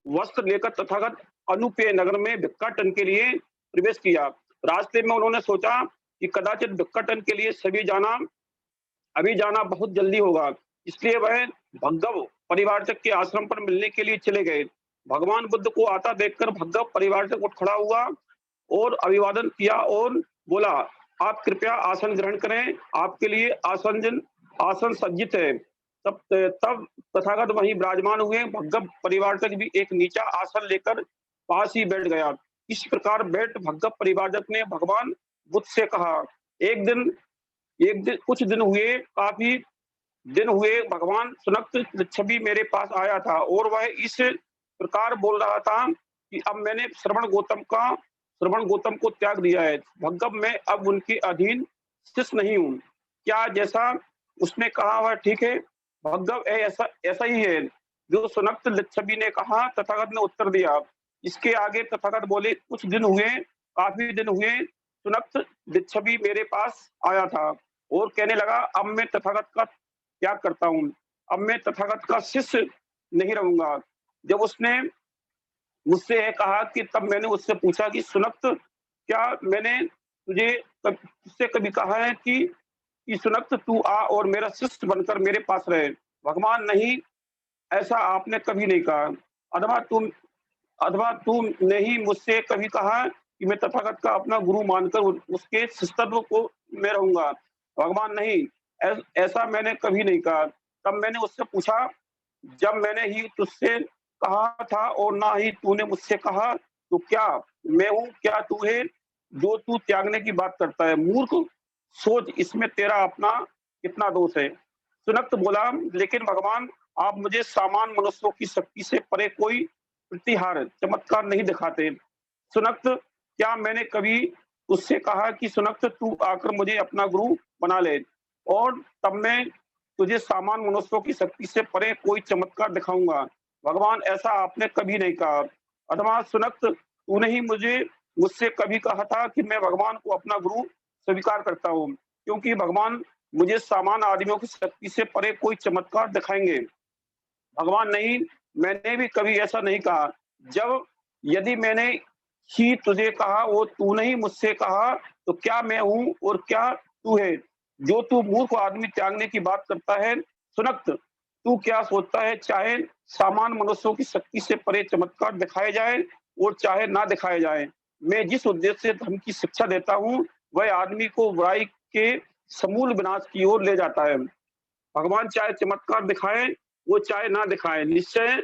वस्त्र लेकर तथागत अनुपीय नगर में भिक्षाटन के लिए प्रवेश किया। रास्ते में उन्होंने सोचा कि कदाचित भिक्षाटन के लिए अभी जाना बहुत जल्दी होगा, इसलिए वह भग्गव परिवारजक के आश्रम पर मिलने के लिए चले गए। भगवान बुद्ध को आता देखकर भग्गव परिवारजक उठ खड़ा हुआ और अभिवादन किया और बोला, आप कृपया आसन ग्रहण करें, आपके लिए आसन सज्जित है। तब तथागत वहीं विराजमान हुए। भग्गव परिवारजक भी एक नीचा आसन लेकर पास ही बैठ गया। इस प्रकार बैठ भग्गव परिवारजक ने भगवान बुद्ध से कहा, कुछ दिन हुए, काफी दिन हुए भगवान सुनक छवि मेरे पास आया था और वह इस प्रकार बोल रहा था कि अब मैंने श्रवण गौतम को त्याग दिया है। भग्गव मैं अब उनके अधीन शिष्य नहीं हूँ। क्या जैसा उसने कहा वह ठीक है? भग्गव ऐसा ही है जो सुनक लिच्छवी ने कहा, तथागत ने उत्तर दिया। इसके आगे तथागत बोले, कुछ दिन हुए, काफी दिन हुए, सुनक लिच्छवी मेरे पास आया था और कहने लगा, अब मैं तथागत का त्याग करता हूँ, अब मैं तथागत का शिष्य नहीं रहूंगा। जब उसने मुझसे यह कहा कि तब मैंने उससे पूछा कि सुनक्त, क्या मैंने तुझसे कभी कहा है कि सुनक्त तू आ और मेरा शिष्य बनकर मेरे पास रहे? भगवान, नहीं, ऐसा आपने कभी नहीं कहा। अथवा तुमने ही मुझसे कभी कहा कि मैं तथागत का अपना गुरु मानकर उसके शिष्यत्व को मैं रहूंगा? भगवान, नहीं, ऐसा मैंने कभी नहीं कहा। तब मैंने उससे पूछा, जब मैंने ही तुझसे कहा था और ना ही तूने मुझसे कहा, तो क्या मैं हूँ, क्या तू है जो तू त्यागने की बात करता है? मूर्ख, सोच, इसमें तेरा अपना कितना दोष है। सुनक्त बोला, लेकिन भगवान, आप मुझे सामान्य मनुष्यों की शक्ति से परे कोई प्रतिहार चमत्कार नहीं दिखाते। सुनक्त, क्या मैंने कभी उससे कहा कि सुनक्त तू आकर मुझे अपना गुरु बना ले और तब मैं तुझे सामान्य मनुष्यों की शक्ति से परे कोई चमत्कार दिखाऊंगा? भगवान, ऐसा आपने कभी नहीं कहा। अथवा सुनक्त, तूने ही मुझसे कभी कहा था कि मैं भगवान को अपना गुरु स्वीकार करता हूँ, क्योंकि भगवान मुझे सामान्य आदमियों की शक्ति से परे कोई चमत्कार दिखाएंगे। भगवान, नहीं, मैंने भी कभी ऐसा नहीं कहा। जब यदि मैंने ही तुझे कहा और तूने ही मुझसे कहा, तो क्या मैं हूँ और क्या तू है जो तू मूर्ख आदमी त्यागने की बात करता है? सुनक्त, तू क्या सोचता है, चाहे सामान्य मनुष्यों की शक्ति से परे चमत्कार दिखाए जाए और चाहे ना दिखाए जाए, मैं जिस उद्देश्य से धर्म की शिक्षा देता हूँ, वह आदमी को बुराई के समूल विनाश की ओर ले जाता है। भगवान, चाहे चमत्कार दिखाए वो चाहे ना दिखाए, निश्चय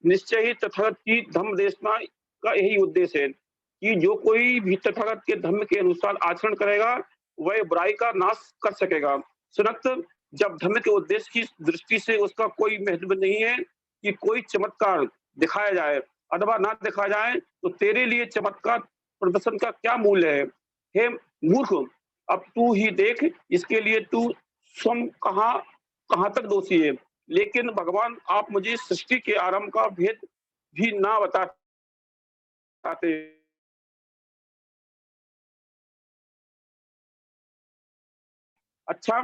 निश्चय ही तथागत की धर्म देशना का यही उद्देश्य है कि जो कोई भी तथागत के धर्म के अनुसार आचरण करेगा, वह बुराई का नाश कर सकेगा। सुनक्त, जब धर्म के उद्देश्य की दृष्टि से उसका कोई महत्व नहीं है कि कोई चमत्कार दिखाया जाए अथवा ना दिखाया जाए, तो तेरे लिए चमत्कार प्रदर्शन का क्या मूल्य है? हे मूर्ख, अब तू ही देख, इसके लिए तू स्वयं कहाँ तक दोषी है। लेकिन भगवान, आप मुझे सृष्टि के आरंभ का भेद भी ना बताते। अच्छा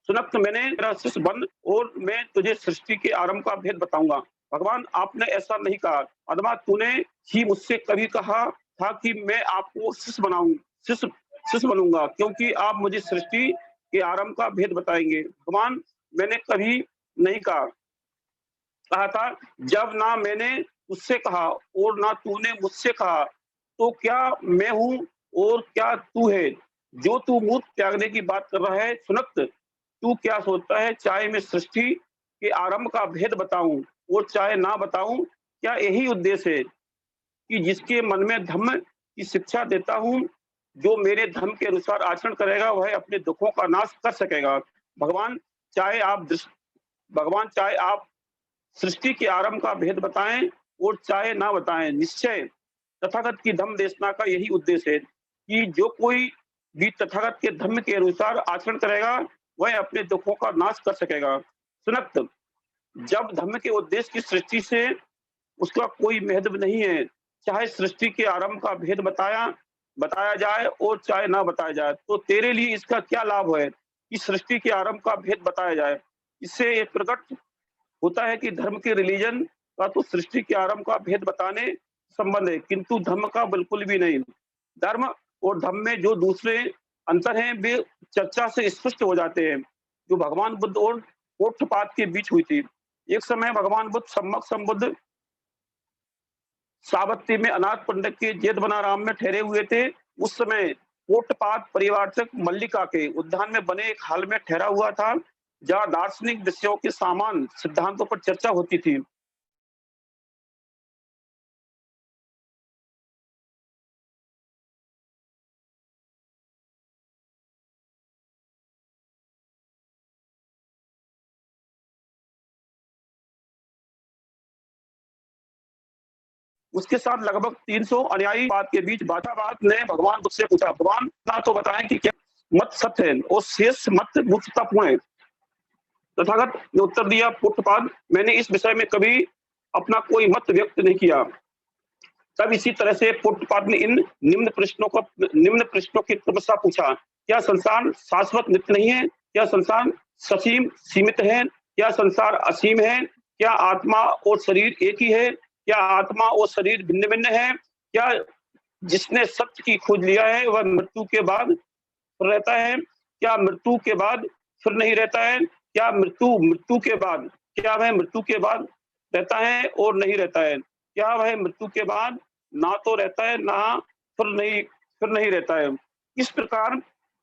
सुनक्त, मैंने तेरा शिष्य बन और मैं तुझे सृष्टि के आरंभ का भेद बताऊंगा। भगवान, आपने ऐसा नहीं कहा। अथवा तूने ही मुझसे कभी कहा था कि मैं आपको शिष्य शिष्य बनूंगा, क्योंकि आप मुझे सृष्टि के आरंभ का भेद बताएंगे? भगवान, मैंने कभी नहीं कहा था। जब ना मैंने उससे कहा और ना तूने मुझसे कहा, तो क्या मैं हूँ और क्या तू है जो तू मूर्ख त्यागने की बात कर रहा है? सुनक्त, तू क्या सोचता है, चाहे मैं सृष्टि के आरंभ का भेद बताऊं और चाहे ना बताऊं, क्या यही उद्देश्य है कि जिसके मन में धर्म की शिक्षा देता हूं, जो मेरे धर्म के अनुसार आचरण करेगा वह अपने दुखों का नाश कर सकेगा? भगवान, चाहे आप सृष्टि के आरंभ का भेद बताएं और चाहे ना बताएं, निश्चय तथागत की धर्म देशना का यही उद्देश्य है कि जो कोई भी तथागत के धर्म के अनुसार आचरण करेगा, वह अपने दुखों का नाश कर सकेगा। सुनक्त, जब धर्म के उद्देश्य की सृष्टि से उसका कोई महत्व नहीं है, चाहे सृष्टि के आरंभ का भेद बताया जाए और चाहे ना बताया जाए, तो तेरे लिए इसका क्या लाभ है कि सृष्टि के आरंभ का भेद बताया जाए? इससे ये प्रकट होता है कि धर्म के रिलीजन का तो सृष्टि के आरंभ का भेद बताने संबंध है, किंतु धर्म का बिल्कुल भी नहीं। धर्म और धर्म में जो दूसरे अंतर हैं वे चर्चा से स्पष्ट हो जाते हैं, जो भगवान बुद्ध और पौष्ठपाद के बीच हुई थी। एक समय भगवान बुद्ध सम्मक संबुद्ध सावत्ती में अनाथ पंडित के जेठबनाराम में ठहरे हुए थे। उस समय पौष्ठपाद परिवारचक मल्लिका के उद्यान में बने एक हाल में ठहरा हुआ था, जहाँ दार्शनिक विषयों के सामान्य सिद्धांतों पर चर्चा होती थी। उसके साथ लगभग 300 अनुयायी बात के बीच बाचाबात ने भगवान बुद्ध से पूछा, भगवान ना तो बताएं कि क्या मत सत्य है और शेष मत मूर्खतापूर्ण है? तथागत ने उत्तर दिया, पौष्ठपाद, मैंने इस विषय में कभी अपना कोई मत व्यक्त नहीं किया। तब इसी तरह से पौष्ठपाद ने इन निम्न प्रश्नों की क्रमशः पूछा, क्या संसार शाश्वत नित्य नहीं है? क्या संसार ससीम सीमित है? क्या संसार असीम है? क्या आत्मा और शरीर एक ही है? क्या आत्मा और शरीर भिन्न भिन्न है? क्या जिसने सत्य की खोज लिया है वह मृत्यु के बाद रहता है? क्या मृत्यु के बाद फिर नहीं रहता है? क्या मृत्यु के बाद, क्या वह मृत्यु के बाद रहता है और नहीं रहता है? क्या वह मृत्यु के बाद ना तो रहता है ना फिर नहीं रहता है? इस प्रकार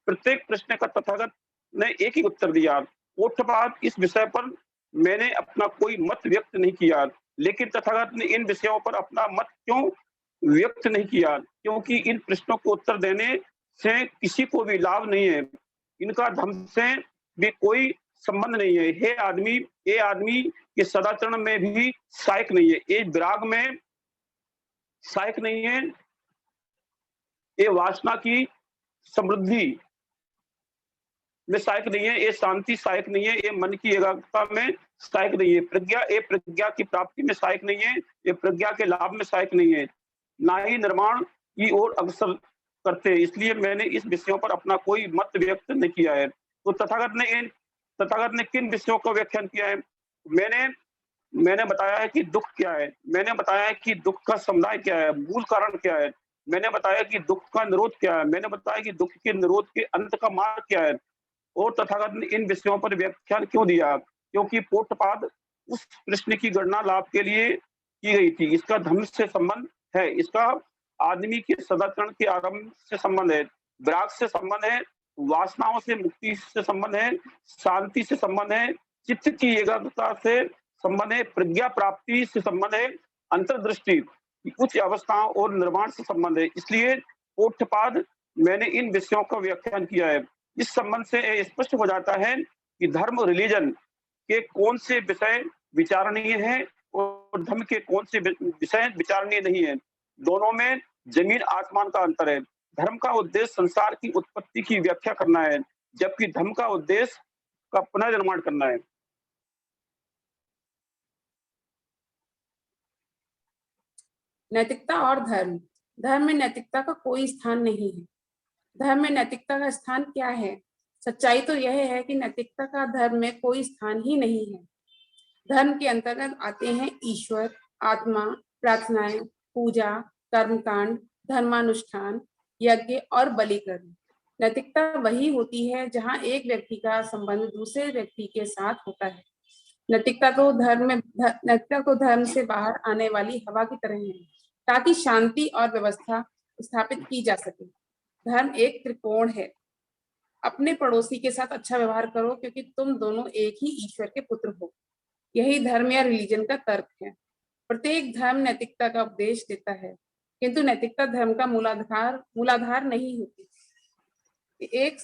प्रत्येक प्रश्न का तथागत ने एक ही उत्तर दिया। पोठपाद इस विषय पर मैंने अपना कोई मत व्यक्त नहीं किया, लेकिन तथागत ने इन विषयों पर अपना मत क्यों व्यक्त नहीं किया? क्योंकि इन प्रश्नों को उत्तर देने से किसी को भी लाभ नहीं है, इनका धर्म से भी कोई संबंध नहीं है। ये आदमी के सदाचरण में भी सहायक नहीं है, ये विराग में सहायक नहीं है, ये वासना की समृद्धि में सहायक नहीं है, ये शांति सहायक नहीं है, ये मन की एकाग्रता में सहायक नहीं है, प्रज्ञा की प्राप्ति में सहायक नहीं है, ये प्रज्ञा के लाभ में सहायक नहीं है, ना ही निर्माण की ओर अग्रसर करते। इसलिए मैंने इस विषयों पर अपना कोई मत व्यक्त नहीं किया है। तो तथागत ने किन विषयों का व्याख्यान किया है? मैंने बताया है कि दुख क्या है, मैंने बताया है कि दुख का समुदाय क्या है, मूल कारण क्या है, मैंने बताया कि दुख का निरोध क्या है, मैंने बताया कि दुख के निरोध के अंत का मार्ग क्या है। और तथागत ने इन विषयों पर व्याख्यान क्यों दिया? क्योंकि पोठपाद उस प्रश्न की गणना लाभ के लिए की गई थी। इसका धर्म से संबंध है, इसका आदमी के सदाचरण के आरंभ से संबंध है, विराग से संबंध है, वासनाओं से मुक्ति से संबंध है, शांति से संबंध है, चित्त की एकाग्रता से संबंध है, प्रज्ञा प्राप्ति से संबंध है, अंतर्दृष्टि उच्च अवस्थाओं और निर्माण से संबंध है। इसलिए पोठपाद मैंने इन विषयों का व्याख्यान किया है। इस संबंध से स्पष्ट हो जाता है कि धर्म रिलीजन के कौन से विषय विचारणीय है और धर्म के कौन से विषय विचारणीय नहीं है। दोनों में जमीन आसमान का अंतर है। धर्म का उद्देश्य संसार की उत्पत्ति की व्याख्या करना है, जबकि धर्म का उद्देश्य का पुनर्निर्माण करना है। नैतिकता और धर्म में नैतिकता का कोई स्थान नहीं है। धर्म में नैतिकता का स्थान क्या है? सच्चाई तो यह है कि नैतिकता का धर्म में कोई स्थान ही नहीं है। धर्म के अंतर्गत आते हैं ईश्वर, आत्मा, प्रार्थनाएं, पूजा, कर्मकांड, धर्मानुष्ठान, यज्ञ और बलिकर्म। नैतिकता वही होती है जहां एक व्यक्ति का संबंध दूसरे व्यक्ति के साथ होता है। नैतिकता तो धर्म से बाहर आने वाली हवा की तरह है, ताकि शांति और व्यवस्था स्थापित की जा सके। धर्म एक त्रिकोण है। अपने पड़ोसी के साथ अच्छा व्यवहार करो, क्योंकि तुम दोनों एक ही ईश्वर के पुत्र हो। यही धर्म या रिलीजन का तर्क है। प्रत्येक धर्म नैतिकता का उपदेश देता है, किंतु नैतिकता धर्म का मूलाधार नहीं होती।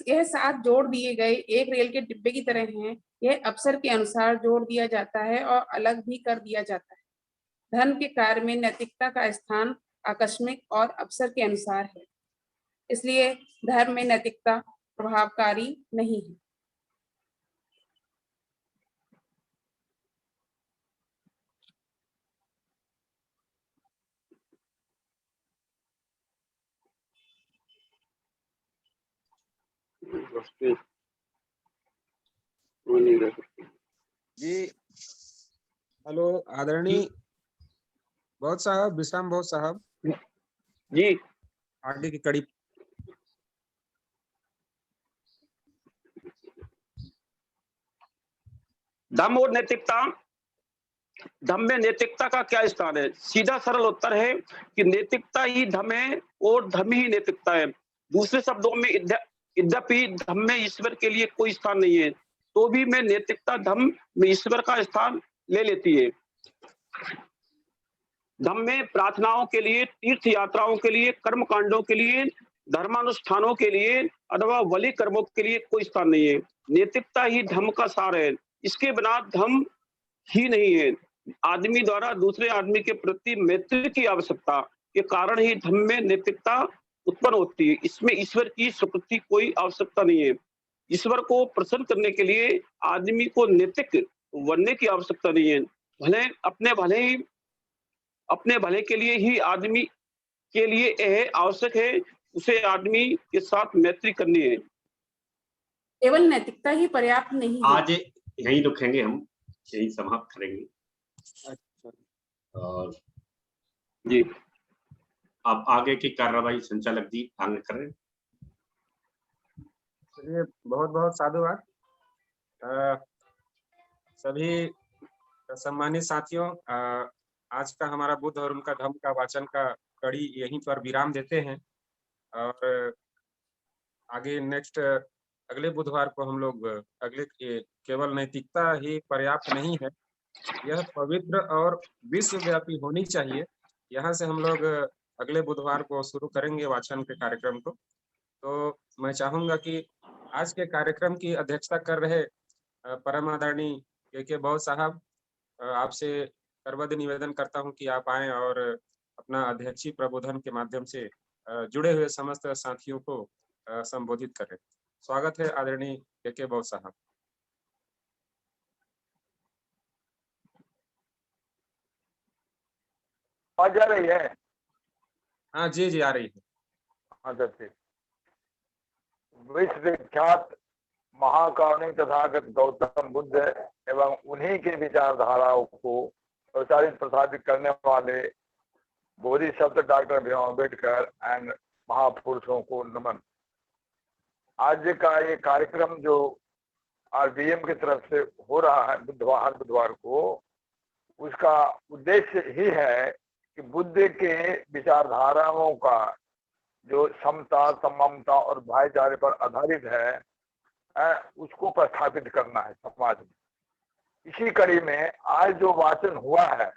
यह साथ जोड़ दिए गए एक रेल के डिब्बे की तरह हैं। यह अवसर के अनुसार जोड़ दिया जाता है और अलग भी कर दिया जाता है। धर्म के कार्य में नैतिकता का स्थान आकस्मिक और अवसर के अनुसार है। इसलिए धर्म में नैतिकता प्रभावकारी नहीं है। जी हेलो आदरणीय बहुत साहब, विश्राम बहुत साहब जी आगे की कड़ी। धर्म और नैतिकता, धर्म में नैतिकता का क्या स्थान है? सीधा सरल उत्तर है कि नैतिकता ही धर्म है और धर्म ही नैतिकता है। दूसरे शब्दों में यद्यपि धर्म में ईश्वर के लिए कोई स्थान नहीं है, तो भी मैं नैतिकता धर्म में ईश्वर का स्थान ले लेती है। धर्म में प्रार्थनाओं के लिए, तीर्थ यात्राओं के लिए, कर्म कांडों के लिए, धर्मानुष्ठानों के लिए अथवा बलि कर्मों के लिए कोई स्थान नहीं है। नैतिकता ही धर्म का सार है। इसके बिना धर्म ही नहीं है। आदमी द्वारा दूसरे आदमी के प्रति मैत्री की आवश्यकता के कारण ही धर्म में नैतिकता उत्पन्न होती है। इसमें ईश्वर की स्वीकृति कोई आवश्यकता नहीं है। ईश्वर को प्रसन्न करने के लिए आदमी को नैतिक बनने की आवश्यकता नहीं है। भले अपने भले के लिए ही आदमी के लिए यह आवश्यक है, उसे आदमी के साथ मैत्री करनी है। केवल नैतिकता ही पर्याप्त नहीं है। आज यहीं रुकेंगे, हम यहीं समाप्त करेंगे। और जी अब आगे की कार्रवाई संचालक जी आगे करें। चलिए, बहुत बहुत साधुवाद सभी सम्मानित साथियों। आज का हमारा बुद्ध और उनका धम्म का वाचन का कड़ी यहीं पर विराम देते हैं और आगे नेक्स्ट अगले बुधवार को हम लोग केवल नैतिकता ही पर्याप्त नहीं है, यह पवित्र और विश्वव्यापी होनी चाहिए। यहाँ से हम लोग अगले बुधवार को शुरू करेंगे वाचन के कार्यक्रम को। तो मैं चाहूंगा कि आज के कार्यक्रम की अध्यक्षता कर रहे परम आदरणीय के बौद्ध साहब, आपसे करबद्ध निवेदन करता हूं कि आप आएं और अपना अध्यक्षीय प्रबोधन के माध्यम से जुड़े हुए समस्त साथियों को संबोधित करें। स्वागत है आदरणीय के बौद्ध साहब। आवाज आ रही है? हाँ जी जी, आ रही है। अच्छा ठीक। विश्व विख्यात महाकारुणिक तथागत गौतम बुद्ध एवं उन्हीं के विचारधाराओं को प्रचारित प्रसारित करने वाले बोधिसत्व डॉक्टर भीमराव अम्बेडकर एंड महापुरुषों को नमन। आज का ये कार्यक्रम जो RBM की तरफ से हो रहा है हर बुधवार को, उसका उद्देश्य ही है कि बुद्ध के विचारधाराओं का जो समता, सममता और भाईचारे पर आधारित है उसको प्रस्थापित करना है समाज में। इसी कड़ी में आज जो वाचन हुआ है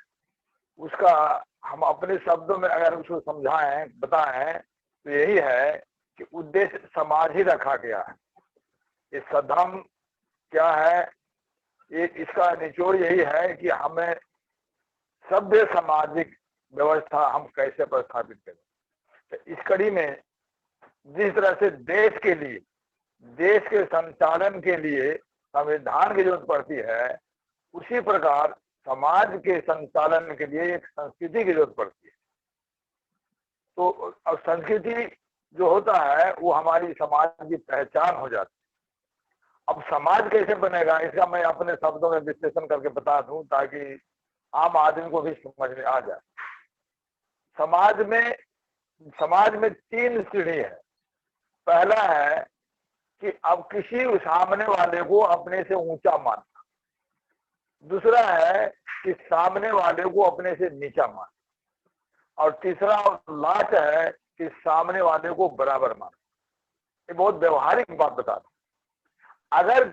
उसका हम अपने शब्दों में अगर उसको समझाएं, बताएं, तो यही है कि उद्देश्य समाज ही रखा गया है। ये सद्धम्म क्या है, ये इसका निचोड़ यही है कि हमें सभ्य सामाजिक व्यवस्था हम कैसे प्रस्थापित करें। तो इस कड़ी में जिस तरह से देश के लिए, देश के संचालन के लिए संविधान की जरूरत पड़ती है, उसी प्रकार समाज के संचालन के लिए एक संस्कृति की जरूरत पड़ती है। तो अब संस्कृति जो होता है वो हमारी समाज की पहचान हो जाती है। अब समाज कैसे बनेगा इसका मैं अपने शब्दों में विश्लेषण करके बता दूं ताकि आम आदमी को भी समझ में आ जाए। समाज में 3 सीढ़ी है। पहला है कि अब किसी सामने वाले को अपने से ऊंचा मानना। दूसरा है कि सामने वाले को अपने से नीचा मानना। और तीसरा और लास्ट है कि सामने वाले को बराबर मानना। ये बहुत व्यवहारिक बात बता दूं। अगर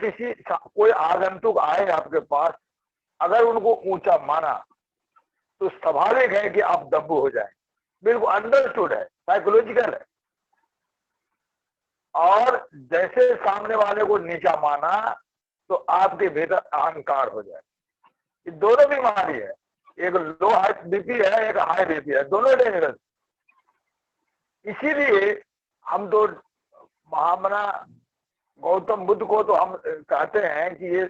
कोई आगंतुक आए आपके पास, अगर उनको ऊंचा माना तो स्वाभाविक है कि आप दब्बू हो जाए। बिल्कुल अंडरस्टूड है, साइकोलॉजिकल है। और जैसे सामने वाले को नीचा माना तो आपके भीतर अहंकार हो जाए। ये दोनों बीमारी है, एक लो बीपी है, एक हाई बीपी है, दोनों डेंजरस। इसीलिए हम तो महामना गौतम बुद्ध को तो हम कहते हैं कि ये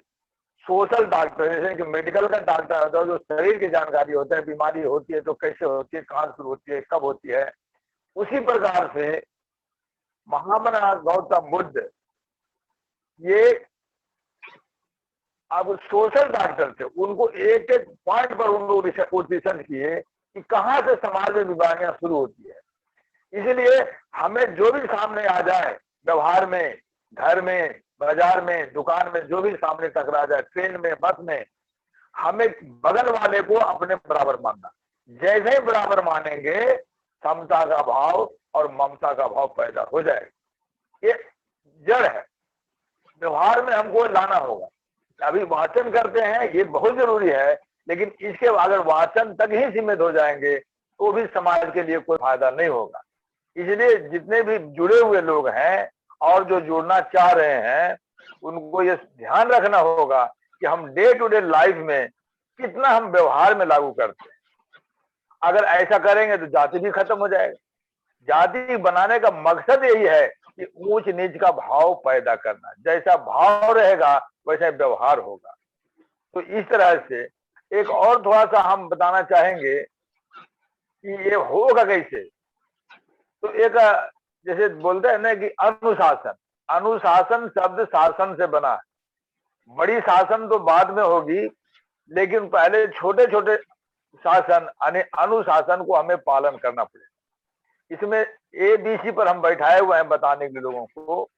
सोशल डॉक्टर, जैसे कि मेडिकल का डॉक्टर होता है जो शरीर की जानकारी होता है, बीमारी होती है तो कैसे होती है, कहाँ शुरू होती है, कब होती है, उसी प्रकार से महामना गौतम बुद्ध ये अब सोशल डॉक्टर थे। उनको एक एक पॉइंट पर उनको रिसर्च किए कि कहाँ से समाज में बीमारियां शुरू होती है। इसलिए हमें जो भी सामने आ जाए, व्यवहार में, घर में, बाजार में, दुकान में, जो भी सामने टकरा जाए, ट्रेन में, बस में, हमें बगल वाले को अपने बराबर मानना। जैसे ही बराबर मानेंगे समता का भाव और ममता का भाव पैदा हो जाएगा। ये जड़ है, व्यवहार में हमको लाना होगा। अभी वाचन करते हैं, ये बहुत जरूरी है, लेकिन इसके अगर वाचन तक ही सीमित हो जाएंगे तो भी समाज के लिए कोई फायदा नहीं होगा। इसलिए जितने भी जुड़े हुए लोग हैं और जो जुड़ना चाह रहे हैं, उनको ये ध्यान रखना होगा कि हम डे टू डे लाइफ में कितना हम व्यवहार में लागू करते हैं। अगर ऐसा करेंगे तो जाति भी खत्म हो जाएगा। जाति बनाने का मकसद यही है कि ऊंच नीच का भाव पैदा करना। जैसा भाव रहेगा वैसा व्यवहार होगा। तो इस तरह से एक और थोड़ा सा हम बताना चाहेंगे कि ये होगा कैसे। तो एक जैसे बोलते हैं ना कि अनुशासन, अनुशासन शब्द शासन से बना है। बड़ी शासन तो बाद में होगी, लेकिन पहले छोटे छोटे शासन यानी अनुशासन को हमें पालन करना पड़ेगा। इसमें ABC पर हम बैठाए हुए हैं बताने के लिए लोगों को।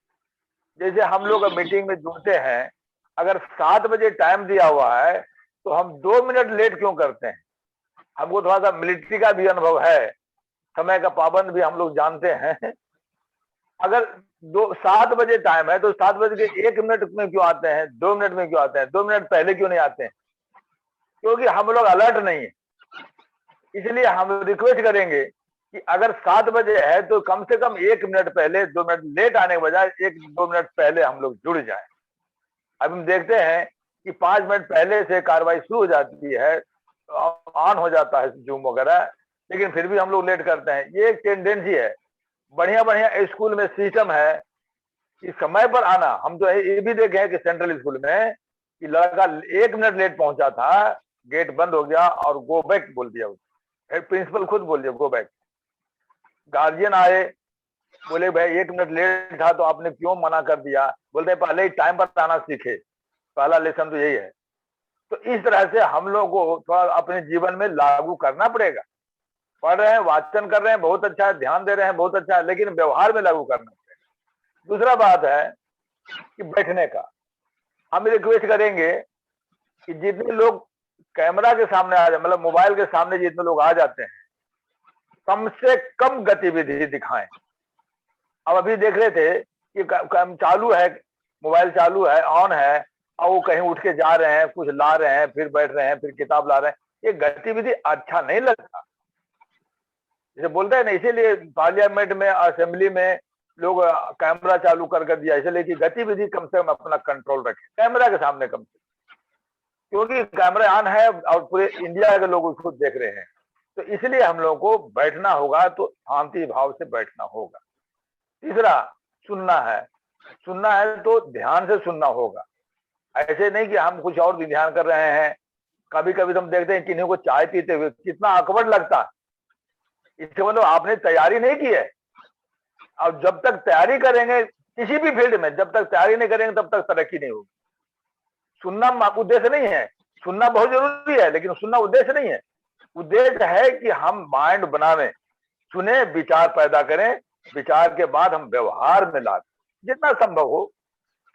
जैसे हम लोग मीटिंग में जुड़ते हैं, अगर 7 बजे टाइम दिया हुआ है तो हम 2 मिनट लेट क्यों करते हैं? हमको थोड़ा सा मिलिट्री का भी अनुभव है, समय का पाबंद भी हम लोग जानते हैं। अगर 7 बजे टाइम है तो 7 बजे के 1 मिनट में क्यों आते हैं, 2 मिनट में क्यों आते हैं, 2 मिनट पहले क्यों नहीं आते हैं? क्योंकि हम लोग अलर्ट नहीं है। इसलिए हम रिक्वेस्ट करेंगे कि अगर 7 बजे है तो कम से कम 1 मिनट पहले, 2 मिनट लेट आने के बजाय 1-2 मिनट पहले हम लोग जुड़ जाएं। अब हम देखते हैं कि 5 मिनट पहले से कार्रवाई शुरू हो जाती है, ऑन हो जाता है जूम वगैरह, लेकिन फिर भी हम लोग लेट करते हैं। ये एक टेंडेंसी है। बढ़िया बढ़िया स्कूल में सिस्टम है कि समय पर आना। हम तो ये भी देखे हैं कि सेंट्रल स्कूल में कि लड़का 1 मिनट लेट पहुंचा था, गेट बंद हो गया और गो बैक बोल दिया, प्रिंसिपल खुद बोल दिया गो बैक। गार्जियन आए, बोले भाई 1 मिनट लेट था तो आपने क्यों मना कर दिया? बोलते पहले ही टाइम पर आना सीखे, पहला लेसन तो यही है। तो इस तरह से हम लोगों को थोड़ा अपने जीवन में लागू करना पड़ेगा। पढ़ रहे हैं, वाचन कर रहे हैं, बहुत अच्छा है, ध्यान दे रहे हैं, बहुत अच्छा है, लेकिन व्यवहार में लागू करना पड़ेगा। दूसरा बात है कि बैठने का हम रिक्वेस्ट करेंगे कि जितने लोग कैमरा के सामने आ जाए, मतलब मोबाइल के सामने जितने लोग आ जाते हैं, कम से कम गतिविधि दिखाएं। अब अभी देख रहे थे कि चालू है, मोबाइल चालू है, ऑन है, और वो कहीं उठ के जा रहे हैं, कुछ ला रहे हैं, फिर बैठ रहे हैं, फिर किताब ला रहे हैं। ये गतिविधि अच्छा नहीं लगता। जैसे बोलते हैं ना, इसीलिए पार्लियामेंट में, असेंबली में लोग कैमरा चालू कर दिया, इसलिए कि गतिविधि कम से कम अपना कंट्रोल रखें कैमरा के सामने कम से, क्योंकि कैमरा ऑन है और पूरे इंडिया के लोग उसको देख रहे हैं। तो इसलिए हम लोगों को बैठना होगा, तो शांति भाव से बैठना होगा। तीसरा, सुनना है। सुनना है तो ध्यान से सुनना होगा। ऐसे नहीं कि हम कुछ और भी ध्यान कर रहे हैं। कभी कभी हम देखते हैं किन्हीं को चाय पीते हुए कितना awkward लगता है। इसके मतलब आपने तैयारी नहीं की है। और जब तक तैयारी करेंगे किसी भी फील्ड में, जब तक तैयारी नहीं करेंगे तब तक तरक्की नहीं होगी। सुनना उद्देश्य नहीं है। सुनना बहुत जरूरी है, लेकिन सुनना उद्देश्य नहीं है। उद्देश्य है कि हम माइंड बनावें, सुने, विचार पैदा करें, विचार के बाद हम व्यवहार में लाएं जितना संभव हो।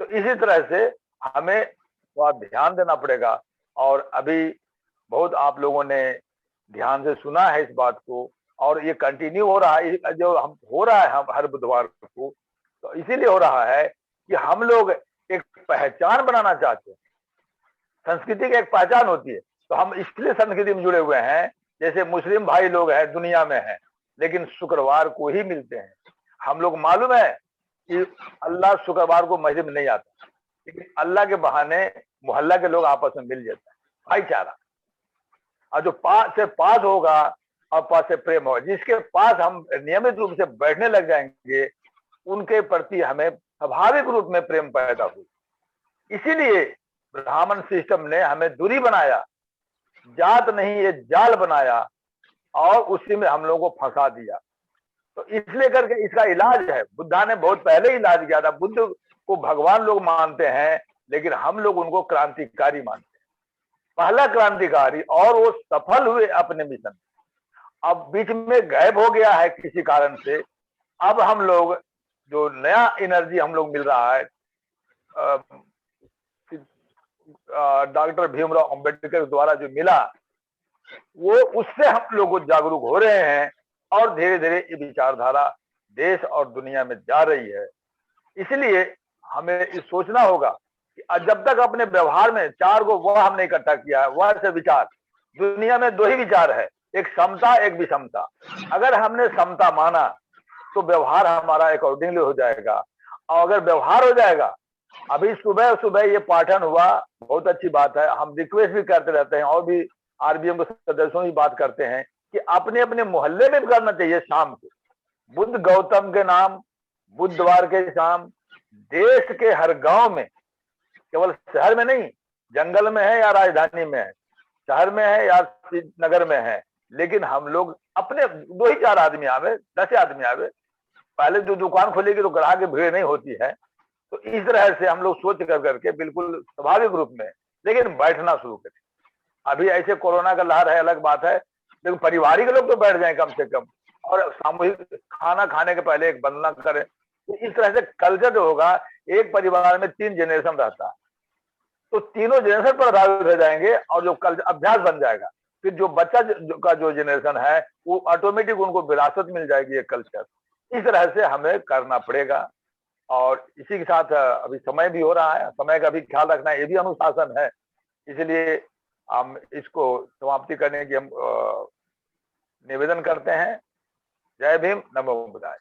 तो इसी तरह से हमें थोड़ा ध्यान देना पड़ेगा। और अभी बहुत आप लोगों ने ध्यान से सुना है इस बात को, और ये कंटिन्यू हो रहा है, जो हम हो रहा है हम हर बुधवार को, तो इसीलिए हो रहा है कि हम लोग एक पहचान बनाना चाहते हैं। संस्कृति की एक पहचान होती है, तो हम इसलिए संस्कृति में जुड़े हुए हैं। जैसे मुस्लिम भाई लोग हैं, दुनिया में हैं, लेकिन शुक्रवार को ही मिलते हैं। हम लोग मालूम है कि अल्लाह शुक्रवार को मस्जिद में नहीं आता, लेकिन अल्लाह के बहाने मोहल्ला के लोग आपस में मिल जाते हैं, भाईचारा। और जो पास से पास होगा और पास से प्रेम होगा, जिसके पास हम नियमित रूप से बैठने लग जाएंगे, उनके प्रति हमें स्वाभाविक रूप में प्रेम पैदा हो। इसीलिए ब्राह्मण सिस्टम ने हमें दूरी बनाया, जात नहीं ये जाल बनाया, और उसी में हम लोगों को फंसा दिया। तो इसलिए करके इसका इलाज है। बुद्धा ने बहुत पहले इलाज किया था। बुद्ध को भगवान लोग मानते हैं, लेकिन हम लोग उनको क्रांतिकारी मानते हैं, पहला क्रांतिकारी, और वो सफल हुए अपने मिशन। अब बीच में गायब हो गया है किसी कारण से। अब हम लोग जो नया एनर्जी हम लोग मिल रहा है, डॉक्टर भीमराव अंबेडकर द्वारा जो मिला, वो उससे हम लोग जागरूक हो रहे हैं, और धीरे धीरे ये विचारधारा देश और दुनिया में जा रही है। इसलिए हमें ये सोचना होगा कि जब तक अपने व्यवहार में 4 को वह हमने इकट्ठा किया है, वह से विचार। दुनिया में 2 ही विचार है, एक समता, एक विषमता। अगर हमने समता माना तो व्यवहार हमारा अकॉर्डिंगली हो जाएगा। और अगर व्यवहार हो जाएगा, अभी सुबह सुबह ये पाठन हुआ, बहुत अच्छी बात है। हम रिक्वेस्ट भी करते रहते हैं, और भी RBM के सदस्यों की बात करते हैं कि अपने अपने मोहल्ले में करना चाहिए शाम को। बुद्ध गौतम के नाम, बुधवार के शाम, देश के हर गांव में, केवल शहर में नहीं, जंगल में है या राजधानी में है, शहर में है या नगर में है, लेकिन हम लोग अपने 2 ही 4 आदमी आवे, 10 आदमी आवे। पहले जो दुकान खोलेगी तो ग्राहक की भीड़ नहीं होती है, तो इस तरह से हम लोग सोच कर करके बिल्कुल स्वाभाविक रूप में लेकिन बैठना शुरू करें। अभी ऐसे कोरोना का लहर है, अलग बात है, लेकिन परिवारिक लोग तो बैठ जाएं कम से कम, और सामूहिक खाना खाने के पहले एक वंदना करें। तो इस तरह से कल्चर जो होगा, एक परिवार में 3 जनरेशन रहता है, तो तीनों जनरेशन प्रभावित हो जाएंगे और जो कल अभ्यास बन जाएगा, फिर जो बच्चा का जो जनरेशन है वो ऑटोमेटिक उनको विरासत मिल जाएगी ये कल्चर। इस तरह से हमें करना पड़ेगा। और इसी के साथ अभी समय भी हो रहा है, समय का भी ख्याल रखना, ये भी अनुशासन है। इसलिए हम इसको समाप्ति करने की हम निवेदन करते हैं। जय भीम, नमो बुद्धाय।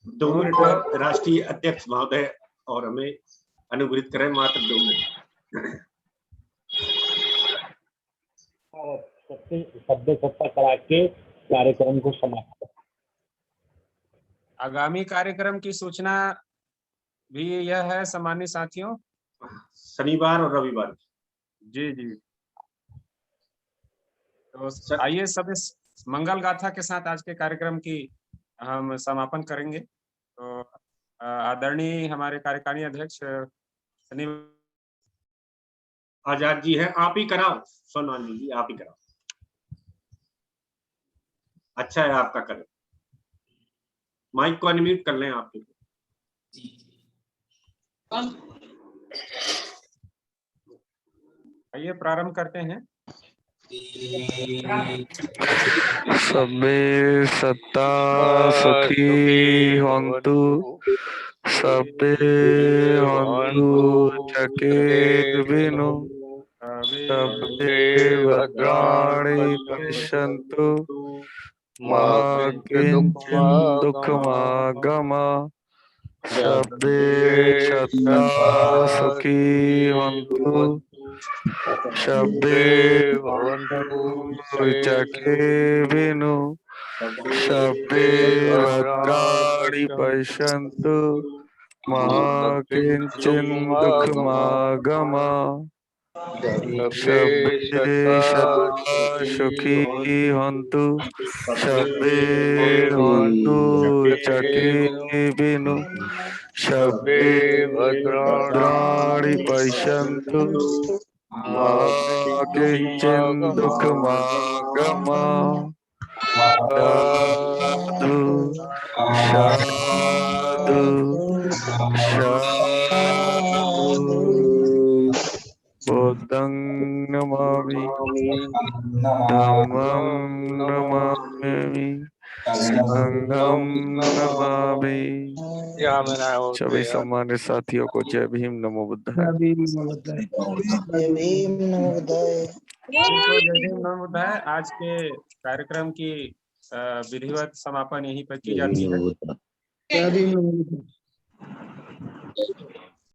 2 मिनट राष्ट्रीय अध्यक्ष महोदय और हमें अनुग्रहित करें, मात्र 2 मिनट। शब्द सत्ता करा के कार्यक्रम को समाप्त। आगामी कार्यक्रम की सूचना भी यह है सम्मानित साथियों, शनिवार और रविवार। जी जी। तो आइए सब इस मंगल गाथा के साथ आज के कार्यक्रम की हम समापन करेंगे। तो आदरणीय हमारे कार्यकारिणी अध्यक्ष आजाद जी हैं, आप ही कराओ। सोनाली जी आप ही कराओ, अच्छा है आपका करें। माइक को अनम्यूट कर लें आप। आइए प्रारंभ करते हैं। सबे सत्ता सुखी होन्तु, सबे होन्तु चकिर्विनो, सबे भद्राणि पश्यन्तु, मा किंचित् दुःखमागमः। सबे सत्ता सुखी होन्तु, सबे भवन्तु चकिर्विनो, सबे भद्राणि पश्यन्तु, मा किंचित् दुःखमागमः। सबे सत्ता सुखी होन्तु, सबे भवन्तु चकिर्विनो, सबे भद्राणि पश्यन्तु, मा किंचित् दुःखमागमः। साधु साधु साधु। बुद्धं नमामि, धम्मं नमामि, संघं नमामि। सभी सम्मानित साथियों को जय भीम, नमो बुद्धाय। जय भीम नमो बुद्धाय। आज के कार्यक्रम की विधिवत समापन यहीं पर की जाती है।